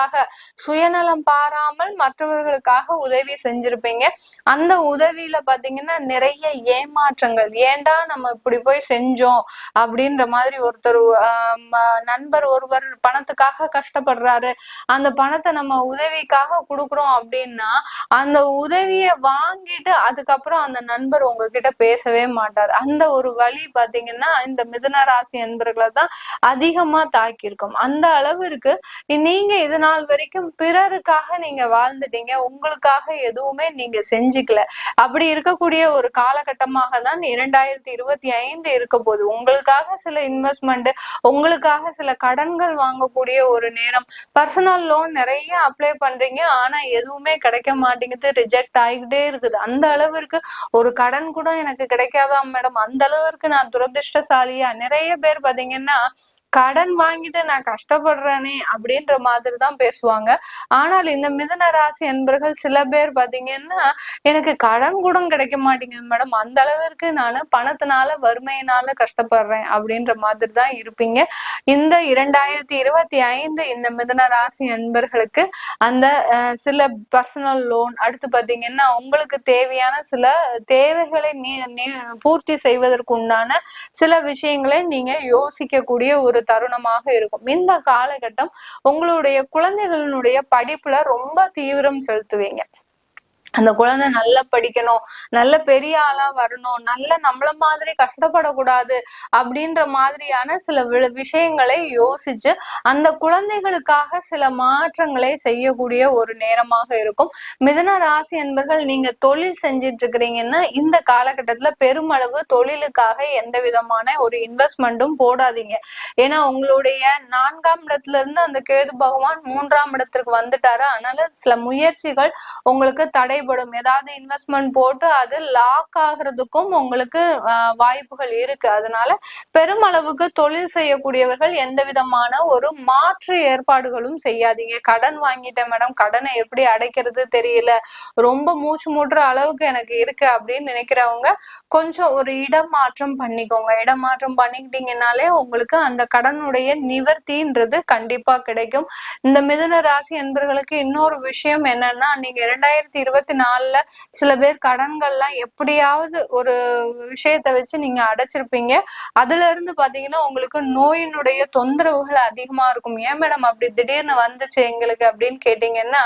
சுயநலம் பாராமல் மற்றவர்களுக்காக உதவி செஞ்சிருப்பீங்க. அந்த உதவியில பாத்தீங்கன்னா நிறைய ஏமாற்றங்கள், ஏண்டா நம்ம இப்படி போய் செஞ்சோம் அப்படின்ற மாதிரி ஒருத்தர் நண்பர் ஒருவர் பணத்துக்காக கஷ்டப்படுறாரு, அந்த பணத்தை நம்ம உதவிக்காக கொடுக்குறோம் அப்படின்னா அந்த உதவியை வாங்கிட்டு அதுக்கப்புறம் அந்த நண்பர் உங்ககிட்ட பேசவே மாட்டார். அந்த ஒரு வழி பாத்தீங்கன்னா இந்த மிதுன ராசி என்பர்களை தான் அதிகமா தாக்கியிருக்கும். அந்த அளவிற்கு நீங்க இது நாள் வரைக்கும் பிறருக்காக நீங்க வாழ்ந்துட்டீங்க, உங்களுக்காக எதுவுமே நீங்க செஞ்சுக்கல. அப்படி இருக்கக்கூடிய ஒரு காலகட்டமாக தான் 2025 இருக்க போகுது. உங்களுக்காக சில இன்வெஸ்ட்மெண்ட், உங்களுக்காக சில கடன்கள் வாங்கக்கூடிய ஒரு நேரம். பர்சனல் லோன் நிறைய அப்ளை பண்றீங்க, ஆனா எதுவுமே கிடைக்க மாட்டேங்குது, ரிஜெக்ட் ஆகிக்கிட்டே இருக்குது. அந்த அளவிற்கு ஒரு கடன் கூட எனக்கு கிடைக்காதா மேடம், அந்த அளவிற்கு நான் துரதிருஷ்டசாலியா? நிறைய பேர் பாத்தீங்கன்னா கடன் வாங்கிட்டு நான் கஷ்டப்படுறேனே அப்படின்ற மாதிரி தான் பேசுவாங்க. ஆனால் இந்த மிதுன ராசி என்பர்கள் சில பேர் பாத்தீங்கன்னா எனக்கு கடன் கூட கிடைக்க மாட்டேங்குது மேடம், அந்த அளவிற்கு நான் பணத்தினால வறுமையினால கஷ்டப்படுறேன் அப்படின்ற மாதிரி தான் இருப்பீங்க. இந்த 2025 இந்த மிதுன ராசி என்பர்களுக்கு அந்த சில பர்சனல் லோன், அடுத்து பாத்தீங்கன்னா உங்களுக்கு தேவையான சில தேவைகளை பூர்த்தி செய்வதற்கு உண்டான சில விஷயங்களை நீங்க யோசிக்கக்கூடிய ஒரு தருணமாக இருக்கும். இந்த காலகட்டம் உங்களுடைய குழந்தைகளினுடைய படிப்புல ரொம்ப தீவிரம் செலுத்துவீங்க. அந்த குழந்தை நல்லா படிக்கணும், நல்ல பெரிய ஆளா வரணும், நல்ல நம்மள மாதிரி கஷ்டப்படக்கூடாது அப்படின்ற மாதிரியான சில விஷயங்களை யோசிச்சு அந்த குழந்தைகளுக்காக சில மாற்றங்களை செய்யக்கூடிய ஒரு நேரமாக இருக்கும். மிதுன ராசி என்பர்கள் நீங்க தொழில் செஞ்சிட்டு இருக்கிறீங்கன்னா இந்த காலகட்டத்துல பெருமளவு தொழிலுக்காக எந்த விதமான ஒரு இன்வெஸ்ட்மெண்ட்டும் போடாதீங்க. ஏன்னா உங்களுடைய 4ஆம் இடத்துல இருந்து அந்த கேது பகவான் 3ஆம் இடத்திற்கு வந்துட்டாரு. அதனால சில முயற்சிகள் உங்களுக்கு தடை படும். ஏதாவது இன்வெஸ்ட்மெண்ட் போட்டு அது லாக் ஆகுறதுக்கும் உங்களுக்கு வாய்ப்புகள் இருக்கு. அதனால பெருமளவுக்கு தொழில் செய்யக்கூடியவர்கள் எந்த விதமான ஒரு மாற்று ஏற்பாடுகளும் செய்யாதீங்க. கடன் வாங்கிட்டேன் மேடம், கடனை எப்படி அடைக்கிறது தெரியல, ரொம்ப மூச்சு மூட்டுற அளவுக்கு எனக்கு இருக்கு அப்படின்னு நினைக்கிறவங்க கொஞ்சம் ஒரு இடமாற்றம் பண்ணிக்கோங்க. இடமாற்றம் பண்ணிக்கிட்டீங்கன்னாலே உங்களுக்கு அந்த கடனுடைய நிவர்த்தின்றது கண்டிப்பா கிடைக்கும். இந்த மிதுன ராசி என்பர்களுக்கு இன்னொரு விஷயம் என்னன்னா, நீங்க 2024ல சில பேர் கடன்கள்லாம் எப்படியாவது ஒரு விஷயத்த வச்சு நீங்க அடைச்சிருப்பீங்க. அதுல இருந்து பாத்தீங்கன்னா உங்களுக்கு நோயினுடைய தொந்தரவுகள் அதிகமா இருக்கும். ஏன் மேடம் அப்படி திடீர்னு வந்துச்சு எங்களுக்கு அப்படின்னு கேட்டீங்கன்னா,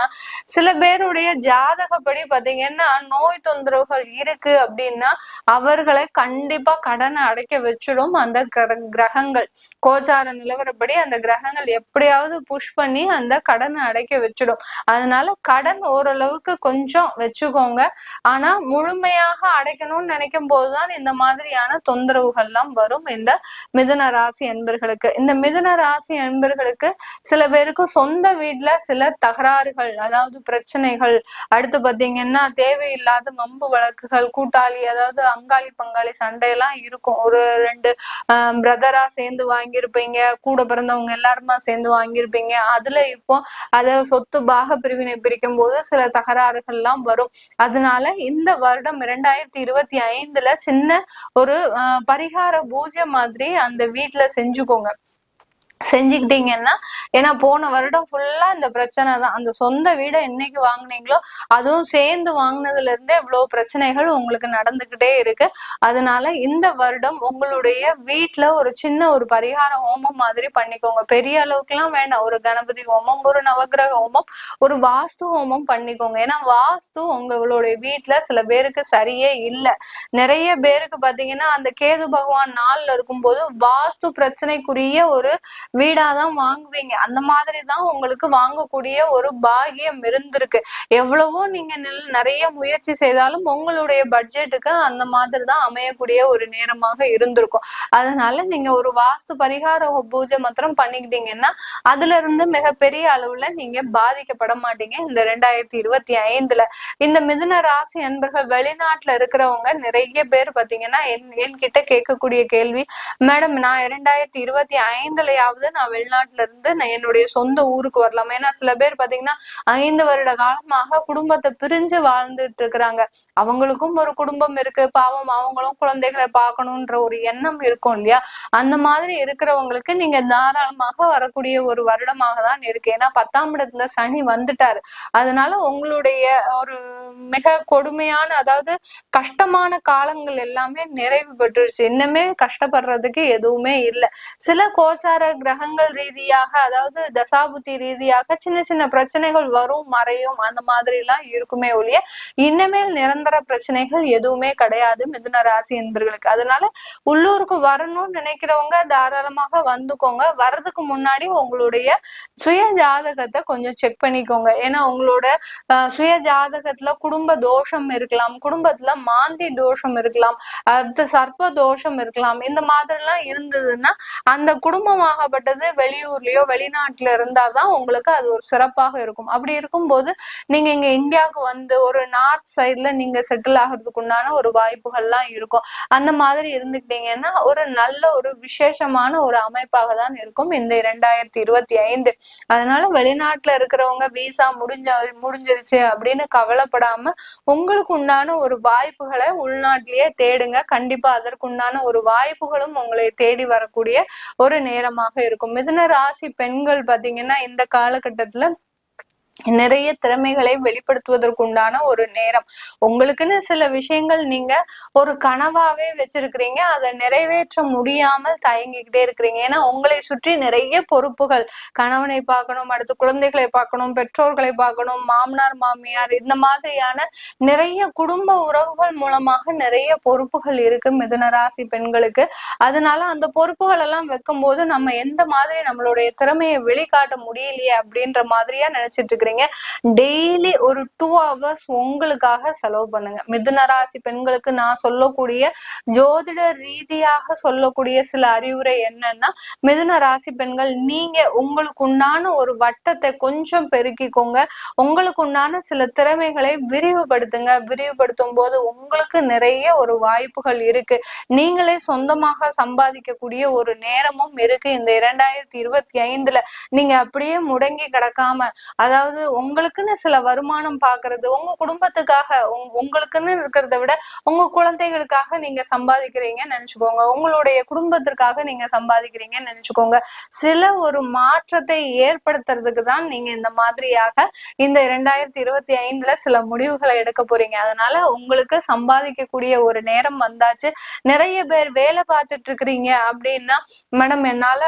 சில பேருடைய ஜாதகப்படி பாத்தீங்கன்னா நோய் தொந்தரவுகள் இருக்கு அப்படின்னா அவர்களை கண்டிப்பா கடனை அடைக்க வச்சிடும் அந்த கிரகங்கள். கோச்சார நிலவரப்படி அந்த கிரகங்கள் எப்படியாவது புஷ் பண்ணி அந்த கடனை அடைக்க வச்சிடும். அதனால கடன் ஓரளவுக்கு கொஞ்சம் வச்சுக்கோங்க. ஆனா முழுமையாக அடைக்கணும்னு நினைக்கும் போதுதான் இந்த மாதிரியான தொந்தரவுகள் எல்லாம் வரும் இந்த மிதுன ராசி என்பர்களுக்கு. இந்த மிதுன ராசி என்பர்களுக்கு சில பேருக்கு சொந்த வீட்டுல சில தகராறுகள், அதாவது பிரச்சனைகள், அடுத்து பாத்தீங்கன்னா தேவையில்லாத வம்பு வழக்குகள், கூட்டாளி அதாவது அங்காளி பங்காளி சண்டையெல்லாம் இருக்கும். ஒரு 2 பிரதரா சேர்ந்து வாங்கியிருப்பீங்க, கூட பிறந்தவங்க எல்லாருமா சேர்ந்து வாங்கியிருப்பீங்க. அதுல இப்போ அத சொத்து பாக பிரிவினை பிரிக்கும் போது சில தகராறுகள் எல்லாம் வரும். அதனால இந்த வருடம் 2025ல சின்ன ஒரு பரிகார பூஜை மாதிரி அந்த வீட்டுல செஞ்சுக்கோங்க. செஞ்சுக்கிட்டீங்கன்னா, ஏன்னா போன வருடம் ஃபுல்லா இந்த பிரச்சனை தான். அந்த சொந்த வீடை என்னைக்கு வாங்கினீங்களோ அதுவும் சேர்ந்து வாங்கினதுல இருந்தே இவ்வளவு பிரச்சனைகள் உங்களுக்கு நடந்துகிட்டே இருக்கு. அதனால இந்த வருடம் உங்களுடைய வீட்டுல ஒரு சின்ன ஒரு பரிகார ஹோமம் மாதிரி பண்ணிக்கோங்க. பெரிய அளவுக்கு எல்லாம் வேண்டாம். ஒரு கணபதி ஹோமம், ஒரு நவகிரக ஹோமம், ஒரு வாஸ்து ஹோமம் பண்ணிக்கோங்க. ஏன்னா வாஸ்து உங்களுடைய வீட்டுல சில பேருக்கு சரியே இல்லை. நிறைய பேருக்கு பாத்தீங்கன்னா அந்த கேது பகவான் நாள்ல இருக்கும்போது வாஸ்து பிரச்சனைக்குரிய ஒரு வீடாதான் வாங்குவீங்க. அந்த மாதிரிதான் உங்களுக்கு வாங்கக்கூடிய ஒரு பாக்கியம் இருந்திருக்கு. எவ்வளவோ நீங்க நிறைய முயற்சி செய்தாலும் உங்களுடைய பட்ஜெட்டுக்கு அந்த மாதிரிதான் அமையக்கூடிய ஒரு நேரமாக இருந்திருக்கும். அதனால நீங்க ஒரு வாஸ்து பரிகார பூஜை மாத்திரம் பண்ணிக்கிட்டீங்கன்னா அதுல இருந்து மிகப்பெரிய அளவுல நீங்க பாதிக்கப்பட மாட்டீங்க. இந்த 2025ல இந்த மிதுன ராசி அன்பர்கள் வெளிநாட்டுல இருக்கிறவங்க நிறைய பேர் பாத்தீங்கன்னா என்கிட்ட கேட்கக்கூடிய கேள்வி, மேடம் நான் 2025லயாவது நான் வெளிநாட்டுல இருந்து நான் என்னுடைய சொந்த ஊருக்கு வரலாம். ஏன்னா சில பேர் பாத்தீங்கன்னா 5 வருட காலமாக குடும்பத்தை பிரிஞ்சு வாழ்ந்துட்டு இருக்கிறாங்க. அவங்களுக்கும் ஒரு குடும்பம் இருக்கு, பாவம் அவங்களும் குழந்தைகளை பார்க்கணும்ன்ற ஒரு எண்ணம் இருக்கும் இல்லையா? அந்த மாதிரி இருக்கிறவங்களுக்கு நீங்க தாராளமாக வரக்கூடிய ஒரு வருடமாக தான் இருக்கு. ஏன்னா 10ஆம் இடத்துல சனி வந்துட்டாரு. அதனால உங்களுடைய ஒரு மிக கொடுமையான, அதாவது கஷ்டமான காலங்கள் எல்லாமே நிறைவு பெற்றுருச்சு. இன்னுமே கஷ்டப்படுறதுக்கு எதுவுமே இல்லை. சில கோச்சார கிரகங்கள் ரீதியாக, அதாவது தசாபுத்தி ரீதியாக சின்ன சின்ன பிரச்சனைகள் வரும் மறையும் அந்த மாதிரி எல்லாம் இருக்குமே ஒழிய இனிமேல் நிரந்தர பிரச்சனைகள் எதுவுமே கிடையாது மிதுன ராசி என்பவர்களுக்கு. அதனால உள்ளூருக்கு வரணும்னு நினைக்கிறவங்க தாராளமாக வந்துக்கோங்க. வர்றதுக்கு முன்னாடி உங்களுடைய சுய ஜாதகத்தை கொஞ்சம் செக் பண்ணிக்கோங்க. ஏன்னா உங்களோட சுய ஜாதகத்துல குடும்ப தோஷம் இருக்கலாம், குடும்பத்துல மாந்தி தோஷம் இருக்கலாம், அடுத்து சர்ப்ப தோஷம் இருக்கலாம். இந்த மாதிரி எல்லாம் இருந்ததுன்னா அந்த குடும்பமாகப்பட்டது வெளியூர்லயோ வெளிநாட்டுல இருந்தாதான் உங்களுக்கு அது ஒரு சிறப்பாக இருக்கும். அப்படி இருக்கும்போது நீங்க இங்க இந்தியாவுக்கு வந்து ஒரு நார்த் சைட்ல நீங்க செட்டில் ஆகிறதுக்கு உண்டான ஒரு வாய்ப்புகள்லாம் இருக்கும். அந்த மாதிரி இருந்துக்கிட்டீங்கன்னா ஒரு நல்ல ஒரு விசேஷமான ஒரு அமைப்பாக தான் இருக்கும் இந்த 2025. அதனால வெளிநாட்டுல இருக்கிறவங்க விசா முடிஞ்சிருச்சு அப்படின்னு கவலைப்படாம உங்களுக்கு உண்டான ஒரு வாய்ப்புகளை உள்நாட்டிலேயே தேடுங்க. கண்டிப்பா அதற்குண்டான ஒரு வாய்ப்புகளும் உங்களை தேடி வரக்கூடிய ஒரு நேரமாக இருக்கும். மிதுன ராசி பெண்கள் பாத்தீங்கன்னா இந்த காலகட்டத்துல நிறைய திறமைகளை வெளிப்படுத்துவதற்குண்டான ஒரு நேரம். உங்களுக்குன்னு சில விஷயங்கள் நீங்க ஒரு கனவாவே வச்சிருக்கிறீங்க, அதை நிறைவேற்ற முடியாமல் தயங்கிக்கிட்டே இருக்கிறீங்க. ஏன்னா உங்களை சுற்றி நிறைய பொறுப்புகள், கணவனை பார்க்கணும், அடுத்து குழந்தைகளை பார்க்கணும், பெற்றோர்களை பார்க்கணும், மாமனார் மாமியார், இந்த மாதிரியான நிறைய குடும்ப உறவுகள் மூலமாக நிறைய பொறுப்புகள் இருக்கு மிதுன ராசி பெண்களுக்கு. அதனால அந்த பொறுப்புகள் எல்லாம் வைக்கும் போது நம்ம எந்த மாதிரி நம்மளுடைய திறமையை வெளிக்காட்ட முடியலையே அப்படின்ற மாதிரியா நினைச்சிட்டு இருக்கு. டெய்லி ஒரு 2 hours உங்களுக்காக செலவு பண்ணுங்க. மிதுன ராசி பெண்களுக்கு நான் சொல்லக்கூடிய ஜோதிட ரீதியாக சொல்லக்கூடிய சில அறிவுரை என்னன்னா, மிதுன ராசி பெண்கள் நீங்க உங்களுக்கு உண்டான ஒரு வட்டத்தை கொஞ்சம் பெருக்கிக்கோங்க. உங்களுக்கு உண்டான சில திறமைகளை விரிவுபடுத்துங்க. விரிவுபடுத்தும் போது உங்களுக்கு நிறைய ஒரு வாய்ப்புகள் இருக்கு. நீங்களே சொந்தமாக சம்பாதிக்கக்கூடிய ஒரு நேரமும் இருக்கு இந்த 2025ல. நீங்க அப்படியே முடங்கி கிடக்காம, அதாவது உங்களுக்குன்னு சில வருமானம் பாக்குறது, உங்க குடும்பத்துக்காக உங்களுக்குன்னு இருக்கிறத விட உங்க குழந்தைகளுக்காக நீங்க சம்பாதிக்கிறீங்கன்னு நினைச்சுக்கோங்க. உங்களுடைய குடும்பத்திற்காக நீங்க சம்பாதிக்கிறீங்கன்னு நினைச்சுக்கோங்க. சில ஒரு மாற்றத்தை ஏற்படுத்துறதுக்கு தான் நீங்க இந்த மாதிரியாக இந்த 2025ல சில முடிவுகளை எடுக்க போறீங்க. அதனால உங்களுக்கு சம்பாதிக்கக்கூடிய ஒரு நேரம் வந்தாச்சு. நிறைய பேர் வேலை பார்த்துட்டு இருக்கிறீங்க அப்படின்னா, மேடம் என்னால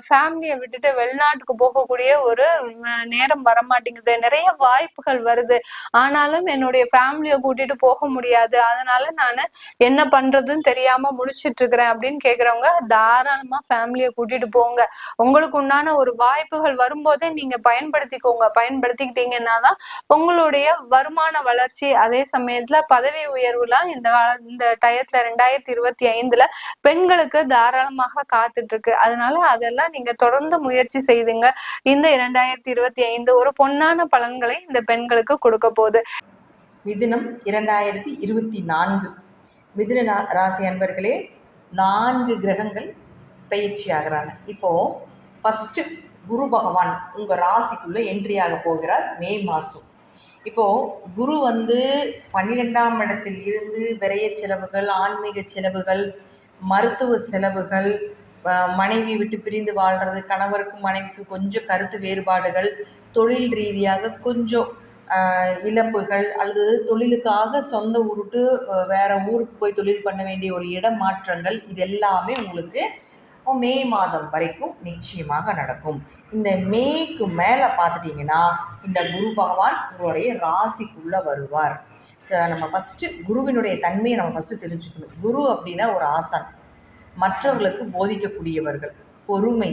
ஃபேமிலியை விட்டுட்டு வெளிநாட்டுக்கு போகக்கூடிய ஒரு நேரம் வரமாட்டேங்குது, நிறைய வாய்ப்புகள் வருது, ஆனாலும் என்னுடைய ஃபேமிலியை கூட்டிட்டு போக முடியாது, அதனால நான் என்ன பண்றதுன்னு தெரியாம முடிச்சிட்டு இருக்கிறேன் அப்படின்னு கேக்குறவங்க தாராளமா ஃபேமிலியை கூட்டிட்டு போங்க. உங்களுக்கு உண்டான ஒரு வாய்ப்புகள் வரும்போதே நீங்க பயன்படுத்திக்கோங்க. பயன்படுத்திக்கிட்டீங்கன்னா தான் உங்களுடைய வருமான வளர்ச்சி, அதே சமயத்துல பதவி உயர்வுலாம் இந்த டயத்துல 2025ல பெண்களுக்கு தாராளமாக காத்துட்டு இருக்கு. அதனால அதெல்லாம் நீங்க தொடர்ந்து முயற்சி செய்துங்க. இந்த 2025 ஒரு பொன்னான பலன்களை இந்த பெண்களுக்கு கொடுக்க போகுது.
மிதுனம் 2024. மிதுன ராசி அன்பர்களே, 4 கிரகங்கள் பயிற்சி ஆகிறாங்க. இப்போது ஃபஸ்ட்டு குரு பகவான் உங்கள் ராசிக்குள்ளே என்ட்ரி ஆக போகிறார் மே மாதம். இப்போது குரு 12ஆம் இடத்தில் இருந்து விரைய செலவுகள், ஆன்மீக செலவுகள், மருத்துவ செலவுகள், மனைவி விட்டு பிரிந்து வாழ்கிறது, கணவருக்கும் மனைவிக்கும் கொஞ்சம் கருத்து வேறுபாடுகள், தொழில் ரீதியாக கொஞ்சம் இழப்புகள், அல்லது தொழிலுக்காக சொந்த ஊருக்கு வேற ஊருக்கு போய் தொழில் பண்ண வேண்டிய ஒரு இடமாற்றங்கள், இது எல்லாமே உங்களுக்கு மே மாதம் வரைக்கும் நிச்சயமாக நடக்கும். இந்த மேக்கு மேலே பார்த்துட்டிங்கன்னா இந்த குரு பகவான் உங்களுடைய ராசிக்குள்ளே வருவார். நம்ம ஃபஸ்ட்டு குருவினுடைய தன்மையை நம்ம ஃபஸ்ட்டு தெரிஞ்சுக்கணும். குரு அப்படின்னா ஒரு ஆசான், மற்றவர்களுக்கு போதிக்கக்கூடியவர்கள், பொறுமை,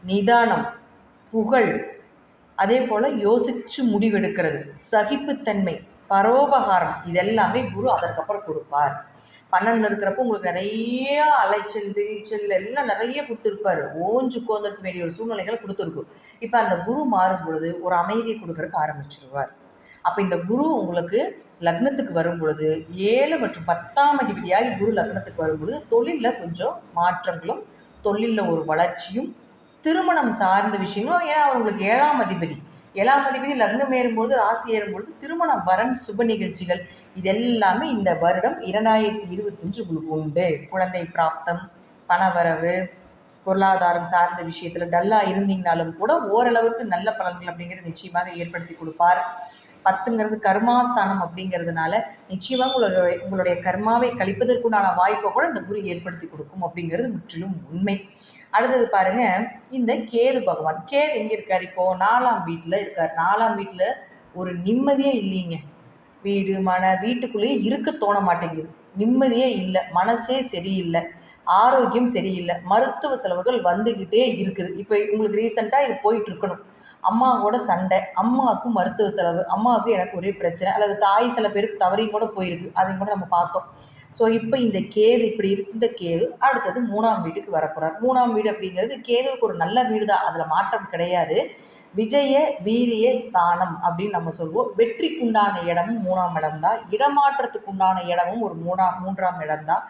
நிதானம், புகழ், அதே போல் யோசிச்சு முடிவெடுக்கிறது, சகிப்புத்தன்மை, பரோபகாரம், இதெல்லாமே குரு அதற்கப்புறம் கொடுப்பார். 12 இருக்கிறப்போ உங்களுக்கு நிறைய அலைச்சல் திரிச்சல் எல்லாம் நிறைய கொடுத்துருப்பாரு. ஓஞ்சு உட்காந்துருக்க வேண்டிய ஒரு சூழ்நிலைகளை கொடுத்துருக்கும். இப்போ அந்த குரு மாறும் பொழுது ஒரு அமைதியை கொடுக்கறதுக்கு ஆரம்பிச்சிருவார். அப்போ இந்த குரு உங்களுக்கு லக்னத்துக்கு வரும் பொழுது 7 மற்றும் 10ஆம் அதிபதியாகி குரு லக்னத்துக்கு வரும் பொழுது தொழிலில் கொஞ்சம் மாற்றங்களும், தொழிலில் ஒரு வளர்ச்சியும், திருமணம் சார்ந்த விஷயங்களும். ஏன்னா அவங்களுக்கு 7ஆம் அதிபதி, 7ஆம் அதிபதி லக்னம் ஏறும்பொழுது, ராசி ஏறும்பொழுது திருமணம், வரன், சுப நிகழ்ச்சிகள், இதெல்லாமே இந்த வருடம் 2025 உங்களுக்கு உண்டு. குழந்தை பிராப்தம், பணவரவு, பொருளாதாரம் சார்ந்த விஷயத்தில் டல்லாக இருந்தீங்கனாலும் கூட ஓரளவுக்கு நல்ல பலன்கள் அப்படிங்கிறது நிச்சயமாக ஏற்படுத்தி கொடுப்பார். 10ங்கிறது கர்மாஸ்தானம் அப்படிங்கிறதுனால நிச்சயமாக உங்களுடைய கர்மாவை கழிப்பதற்குண்டான வாய்ப்பை கூட இந்த குரு ஏற்படுத்தி கொடுக்கும் அப்படிங்கிறது முற்றிலும் உண்மை. அடுத்தது பாருங்க, இந்த கேது பகவான். கேது எங்க இருக்காரு? இப்போ 4ஆம் வீட்டில் இருக்கார். 4ஆம் வீட்டில் ஒரு நிம்மதியே இல்லைங்க. வீடு வீட்டுக்குள்ளேயே இருக்க தோண மாட்டேங்குது. நிம்மதியே இல்லை, மனசே சரியில்லை, ஆரோக்கியம் சரியில்லை, மருத்துவ செலவுகள் வந்துக்கிட்டே இருக்குது. இப்போ உங்களுக்கு ரீசெண்டாக இது போயிட்டு இருக்கணும். அம்மாவோட சண்டை, அம்மாவுக்கும் மருத்துவ செலவு, அம்மாவுக்கு எனக்கு ஒரே பிரச்சனை, அல்லது தாய் சில பேருக்கு தவறையும் கூட போயிருக்கு, அதையும் கூட நம்ம பார்த்தோம். ஸோ இப்போ இந்த கேது இப்படி இருந்த கேது அடுத்தது 3ஆம் வீட்டுக்கு வரப்போறார். 3ஆம் வீடு அப்படிங்கிறது கேதுவுக்கு ஒரு நல்ல வீடு தான், அதில் மாற்றம் கிடையாது. விஜய வீரிய ஸ்தானம் அப்படின்னு நம்ம சொல்லுவோம். வெற்றிக்குண்டான இடமும் 3ஆம் இடம் தான், இடமாற்றத்துக்கு உண்டான இடமும் ஒரு 3ஆம் இடம் தான்,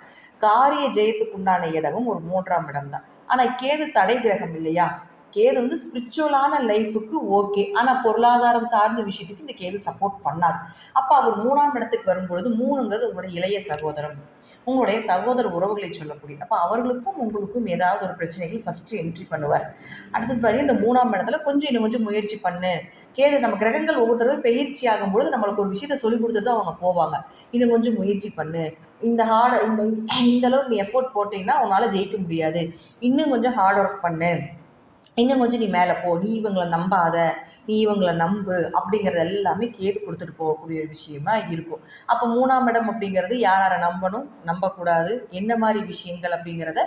காரிய ஜெயத்துக்குண்டான இடமும் ஒரு 3ஆம் இடம் தான். ஆனால் கேது தடை கிரகம் இல்லையா? கேது வந்து ஸ்பிரிச்சுவலான லைஃபுக்கு ஓகே, ஆனால் பொருளாதாரம் சார்ந்த விஷயத்துக்கு இந்த கேது சப்போர்ட் பண்ணாது. அப்போ அவர் 3ஆம் இடத்துக்கு வரும்பொழுது 3ங்கிறது உங்களுடைய இளைய சகோதரம், உங்களுடைய சகோதர உறவுகளை சொல்லக்கூடியது. அப்போ அவர்களுக்கும் உங்களுக்கும் ஏதாவது ஒரு பிரச்சனைகள் ஃபஸ்ட்டு என்ட்ரி பண்ணுவார். அடுத்தது பாருங்க, இந்த 3ஆம் இடத்துல இன்னும் கொஞ்சம் முயற்சி பண்ணு. கேது நம்ம கிரகங்கள் ஒவ்வொரு தடவை பயிற்சி ஆகும்பொழுது நம்மளுக்கு ஒரு விஷயத்த சொல்லி கொடுத்துட்டு அவங்க போவாங்க. இன்னும் கொஞ்சம் முயற்சி பண்ணு, இந்த அளவுக்கு நீ எஃபோர்ட் போட்டீங்கன்னா உன்னால் ஜெயிக்க முடியாது, இன்னும் கொஞ்சம் ஹார்ட் ஒர்க் பண்ணு, இன்னும் கொஞ்சம் நீ மேலே போ, நீ இவங்களை நம்பாத, நீ இவங்களை நம்பு, அப்படிங்கிறது எல்லாமே கேது கொடுத்துட்டு போகக்கூடிய ஒரு விஷயமா இருக்கும். அப்போ 3ஆம் இடம் அப்படிங்கிறது யாரை நம்பணும், நம்பக்கூடாது, என்ன மாதிரி விஷயங்கள் அப்படிங்கிறத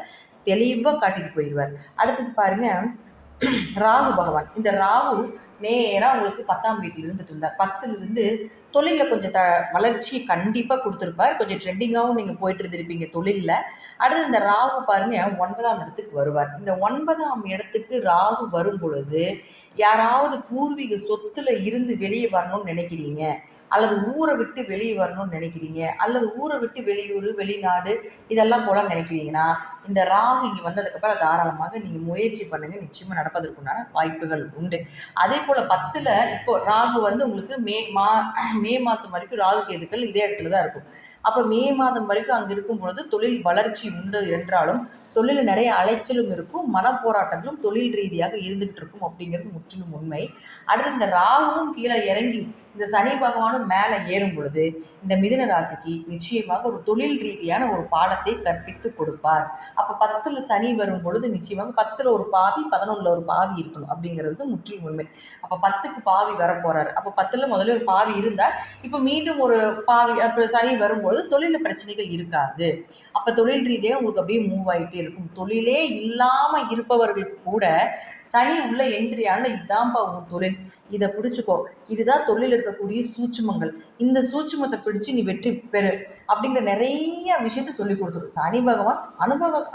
தெளிவாக காட்டிட்டு போயிடுவார். அடுத்தது பாருங்க, ராகு பகவான். இந்த ராகு நேராக உங்களுக்கு 10ஆம் வீட்டில் இருந்துட்டு இருந்தார். 10லிருந்து தொழிலில் கொஞ்சம் வளர்ச்சி கண்டிப்பாக கொடுத்துருப்பார். கொஞ்சம் ட்ரெண்டிங்காகவும் நீங்கள் போயிட்டு இருந்திருப்பீங்க தொழிலில். அடுத்து இந்த ராகு பாருங்க 9ஆம் இடத்துக்கு வருவார். இந்த 9ஆம் இடத்துக்கு ராகு வரும் பொழுது யாராவது பூர்வீக சொத்துல இருந்து வெளியே வரணும்னு நினைக்கிறீங்க, அல்லது ஊரை விட்டு வெளியே வரணும்னு நினைக்கிறீங்க, அல்லது ஊரை விட்டு வெளியூர் வெளிநாடு இதெல்லாம் போல நினைக்கிறீங்கன்னா இந்த ராகு இங்கே வந்ததுக்கப்புறம் தாராளமாக நீங்கள் முயற்சி பண்ணுங்க, நிச்சயமாக நடப்பதற்குண்டான வாய்ப்புகள் உண்டு. அதே போல் 10ல் இப்போ ராகு வந்து உங்களுக்கு மே மாதம் வரைக்கும் ராகு கேதுக்கள் இதே இடத்துல தான் இருக்கும். அப்போ மே மாதம் வரைக்கும் அங்கே இருக்கும் பொழுது தொழில் வளர்ச்சி உண்டு என்றாலும் தொழிலில் நிறைய அலைச்சலும் இருக்கும், மனப்போராட்டங்களும் தொழில் ரீதியாக இருந்துகிட்டு இருக்கும் அப்படிங்கிறது முற்றிலும் உண்மை. அடுத்து இந்த ராகுவும் கீழே இறங்கி இந்த சனி பகவானும் மேலே ஏறும் பொழுது இந்த மிதுன ராசிக்கு நிச்சயமாக ஒரு தொழில் ரீதியான ஒரு பாடத்தை கற்பித்து கொடுப்பார். அப்போ 10ல் சனி வரும் பொழுது நிச்சயமாக 10ல் ஒரு பாவி 11ல் ஒரு பாவி இருக்கணும் அப்படிங்கிறது முற்றிலும் உண்மை. அப்போ 10க்கு பாவி வர போறாரு. அப்போ 10ல் முதல்ல ஒரு பாவி இருந்தால் இப்போ மீண்டும் ஒரு பாவி அப்போ சனி வரும்போது தொழிலில் பிரச்சனைகள் இருக்காது. அப்போ தொழில் ரீதியாக உங்களுக்கு அப்படியே மூவ் ஆகிட்டே இருக்கும். தொழிலே இல்லாமல் இருப்பவர்களுக்கு கூட சனி உள்ள என்ட்ரியான இதுதான்ப்பா உன் தொழில், இதை பிடிச்சிக்கோ, இதுதான் தொழில் இருக்கக்கூடிய சூட்சுமங்கள், இந்த சூட்சுமத்தை பிடிச்சு நீ வெற்றி பெறு அப்படிங்கிற நிறைய விஷயத்த சொல்லி கொடுத்துரும். சனி பகவான்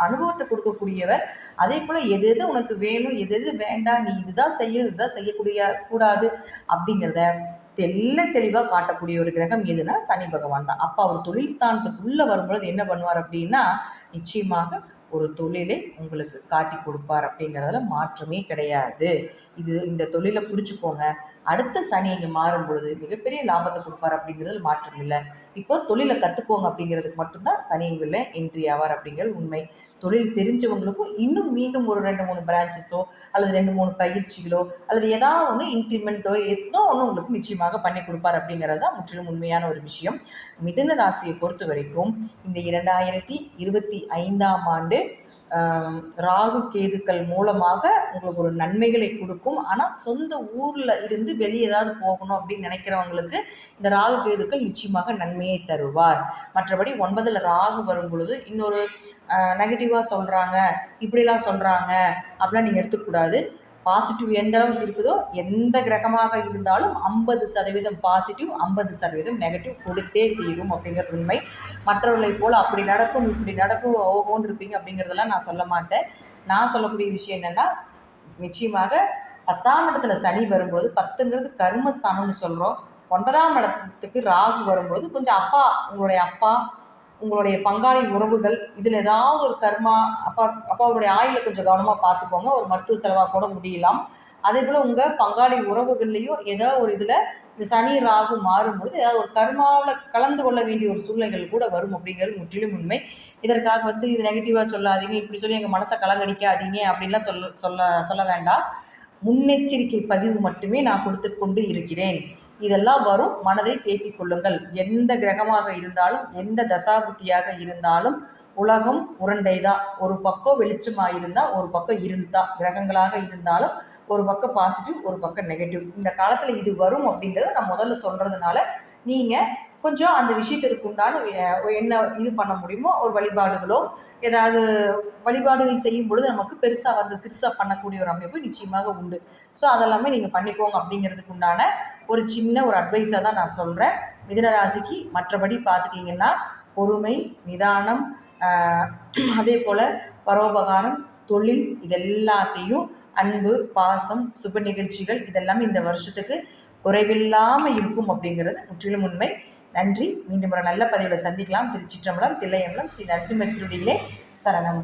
அனுபவத்தை கொடுக்கக்கூடியவர். அதே போல எது எது உனக்கு வேணும், எது எது வேண்டாம், நீ இதுதான் செய்யணும், இதுதான் செய்யக்கூடிய கூடாது அப்படிங்கிறத தெளிவாக காட்டக்கூடிய ஒரு கிரகம் எதுனா சனி பகவான் தான். அப்போ அவர் தொழில் ஸ்தானத்துக்குள்ள வரும்பொழுது என்ன பண்ணுவார் அப்படின்னா நிச்சயமாக ஒரு தொழிலை உங்களுக்கு காட்டி கொடுப்பார் அப்படிங்கிறதுல மாற்றமே கிடையாது. இந்த தொழிலை பிடிச்சிக்கோங்க. அடுத்த சனி இங்கே மாறும் பொழுது மிகப்பெரிய லாபத்தை கொடுப்பார் அப்படிங்கிறதுல மாற்றம் இல்லை. இப்போ தொழிலை கற்றுக்கோங்க அப்படிங்கிறதுக்கு மட்டும்தான் சனிங்களில் என்ட்ரி ஆவார் அப்படிங்கிறது உண்மை. தொழில் தெரிஞ்சவங்களுக்கும் இன்னும் மீண்டும் ஒரு 2-3 பிரான்ச்சஸோ அல்லது 2-3 பயிற்சிகளோ அல்லது ஏதாவது ஒன்று இன்க்ரிமெண்ட்டோ ஏதோ ஒன்று உங்களுக்கு நிச்சயமாக பண்ணி கொடுப்பார் அப்படிங்கிறது தான் முற்றிலும் உண்மையான ஒரு விஷயம். மிதுன ராசியை பொறுத்த வரைக்கும் இந்த 2025ஆம் ஆண்டு ராகு கேதுக்கள் மூலமாக உங்களுக்கு ஒரு நன்மைகளை கொடுக்கும். ஆனால் சொந்த ஊரில் இருந்து வெளியே ஏதாவது போகணும் அப்படின்னு நினைக்கிறவங்களுக்கு இந்த ராகு கேதுக்கள் நிச்சயமாக நன்மையை தருவார். மற்றபடி 9ல் ராகு வரும் பொழுது இன்னொரு நெகட்டிவாக சொல்கிறாங்க, இப்படிலாம் சொல்கிறாங்க அப்படிலாம் நீங்கள் எடுத்துக்கூடாது. பாசிட்டிவ் எந்த அளவுக்கு இருக்குதோ எந்த கிரகமாக இருந்தாலும் 50% பாசிட்டிவ் 50% நெகட்டிவ் கொடுத்தே தீரும் அப்படிங்கிறது உண்மை. மற்றவர்களை போல் அப்படி நடக்கும் இப்படி நடக்கும் ஓஹோன்னு இருப்பீங்க அப்படிங்கிறதெல்லாம் நான் சொல்ல மாட்டேன். நான் சொல்லக்கூடிய விஷயம் என்னென்னா, நிச்சயமாக 10ஆம் இடத்துல சனி வரும்போது, 10ங்கிறது கர்மஸ்தானம்னு சொல்கிறோம். 9ஆம் இடத்துக்கு ராகு வரும்போது கொஞ்சம் அப்பா உங்களுடைய பங்காளி உறவுகள் இதில் ஏதாவது ஒரு கர்மா, அப்பாவுடைய ஆயுளை கொஞ்சம் கவனமாக பார்த்துக்கோங்க. ஒரு மருத்துவ செலவாக கூட முடியலாம். அதே போல் உங்கள் பங்காளி உறவுகள்லேயும் ஏதோ ஒரு இதில் இந்த சனி ராகு மாறும்போது ஏதாவது ஒரு கர்மாவில் கலந்து கொள்ள வேண்டிய ஒரு சூழ்நிலைகள் கூட வரும் அப்படிங்கிறது முற்றிலும் உண்மை. இதற்காக இது நெகட்டிவாக சொல்லாதீங்க, இப்படி சொல்லி எங்கள் மனசை கலங்கடிக்காதீங்க அப்படின்லாம் சொல்ல வேண்டாம். முன்னெச்சரிக்கை பதிவு மட்டுமே நான் கொடுத்து கொண்டு இருக்கிறேன். இதெல்லாம் வரும், மனதை தேக்கிக் கொள்ளுங்கள். எந்த கிரகமாக இருந்தாலும் எந்த தசாபுத்தியாக இருந்தாலும் உலகம் உருண்டைதான். ஒரு பக்கம் வெளிச்சமாக இருந்தால் ஒரு பக்கம் இருந்தால், கிரகங்களாக இருந்தாலும் ஒரு பக்கம் பாசிட்டிவ் ஒரு பக்கம் நெகட்டிவ். இந்த காலத்தில் இது வரும் அப்படிங்கிறத நான் முதல்ல சொல்கிறதுனால நீங்கள் கொஞ்சம் அந்த விஷயத்திற்கு உண்டான என்ன இது பண்ண முடியுமோ ஒரு வழிபாடுகளோ ஏதாவது வழிபாடுகள் செய்யும் பொழுது நமக்கு பெருசாக சிறுசாக பண்ணக்கூடிய ஒரு அமைப்பு நிச்சயமாக உண்டு. ஸோ அதெல்லாமே நீங்கள் பண்ணிக்கோங்க அப்படிங்கிறதுக்கு உண்டான ஒரு சின்ன ஒரு அட்வைஸாக தான் நான் சொல்கிறேன். மிதுன ராசிக்கு மற்றபடி பார்த்துட்டிங்கன்னா பொறுமை, நிதானம், அதே போல் பரோபகாரம், தொழில், இதெல்லாத்தையும் அன்பு, பாசம், சுப நிகழ்ச்சிகள் இதெல்லாமே இந்த வருஷத்துக்கு குறைவில்லாமல் இருக்கும் அப்படிங்கிறது முற்றிலும் உண்மை. நன்றி. மீண்டும் ஒரு நல்ல பதிவில் சந்திக்கலாம். திருச்சிற்றம்பலம், தில்லையம்பலம், ஸ்ரீ நரசிம்ம திருடிகளே சரணம்.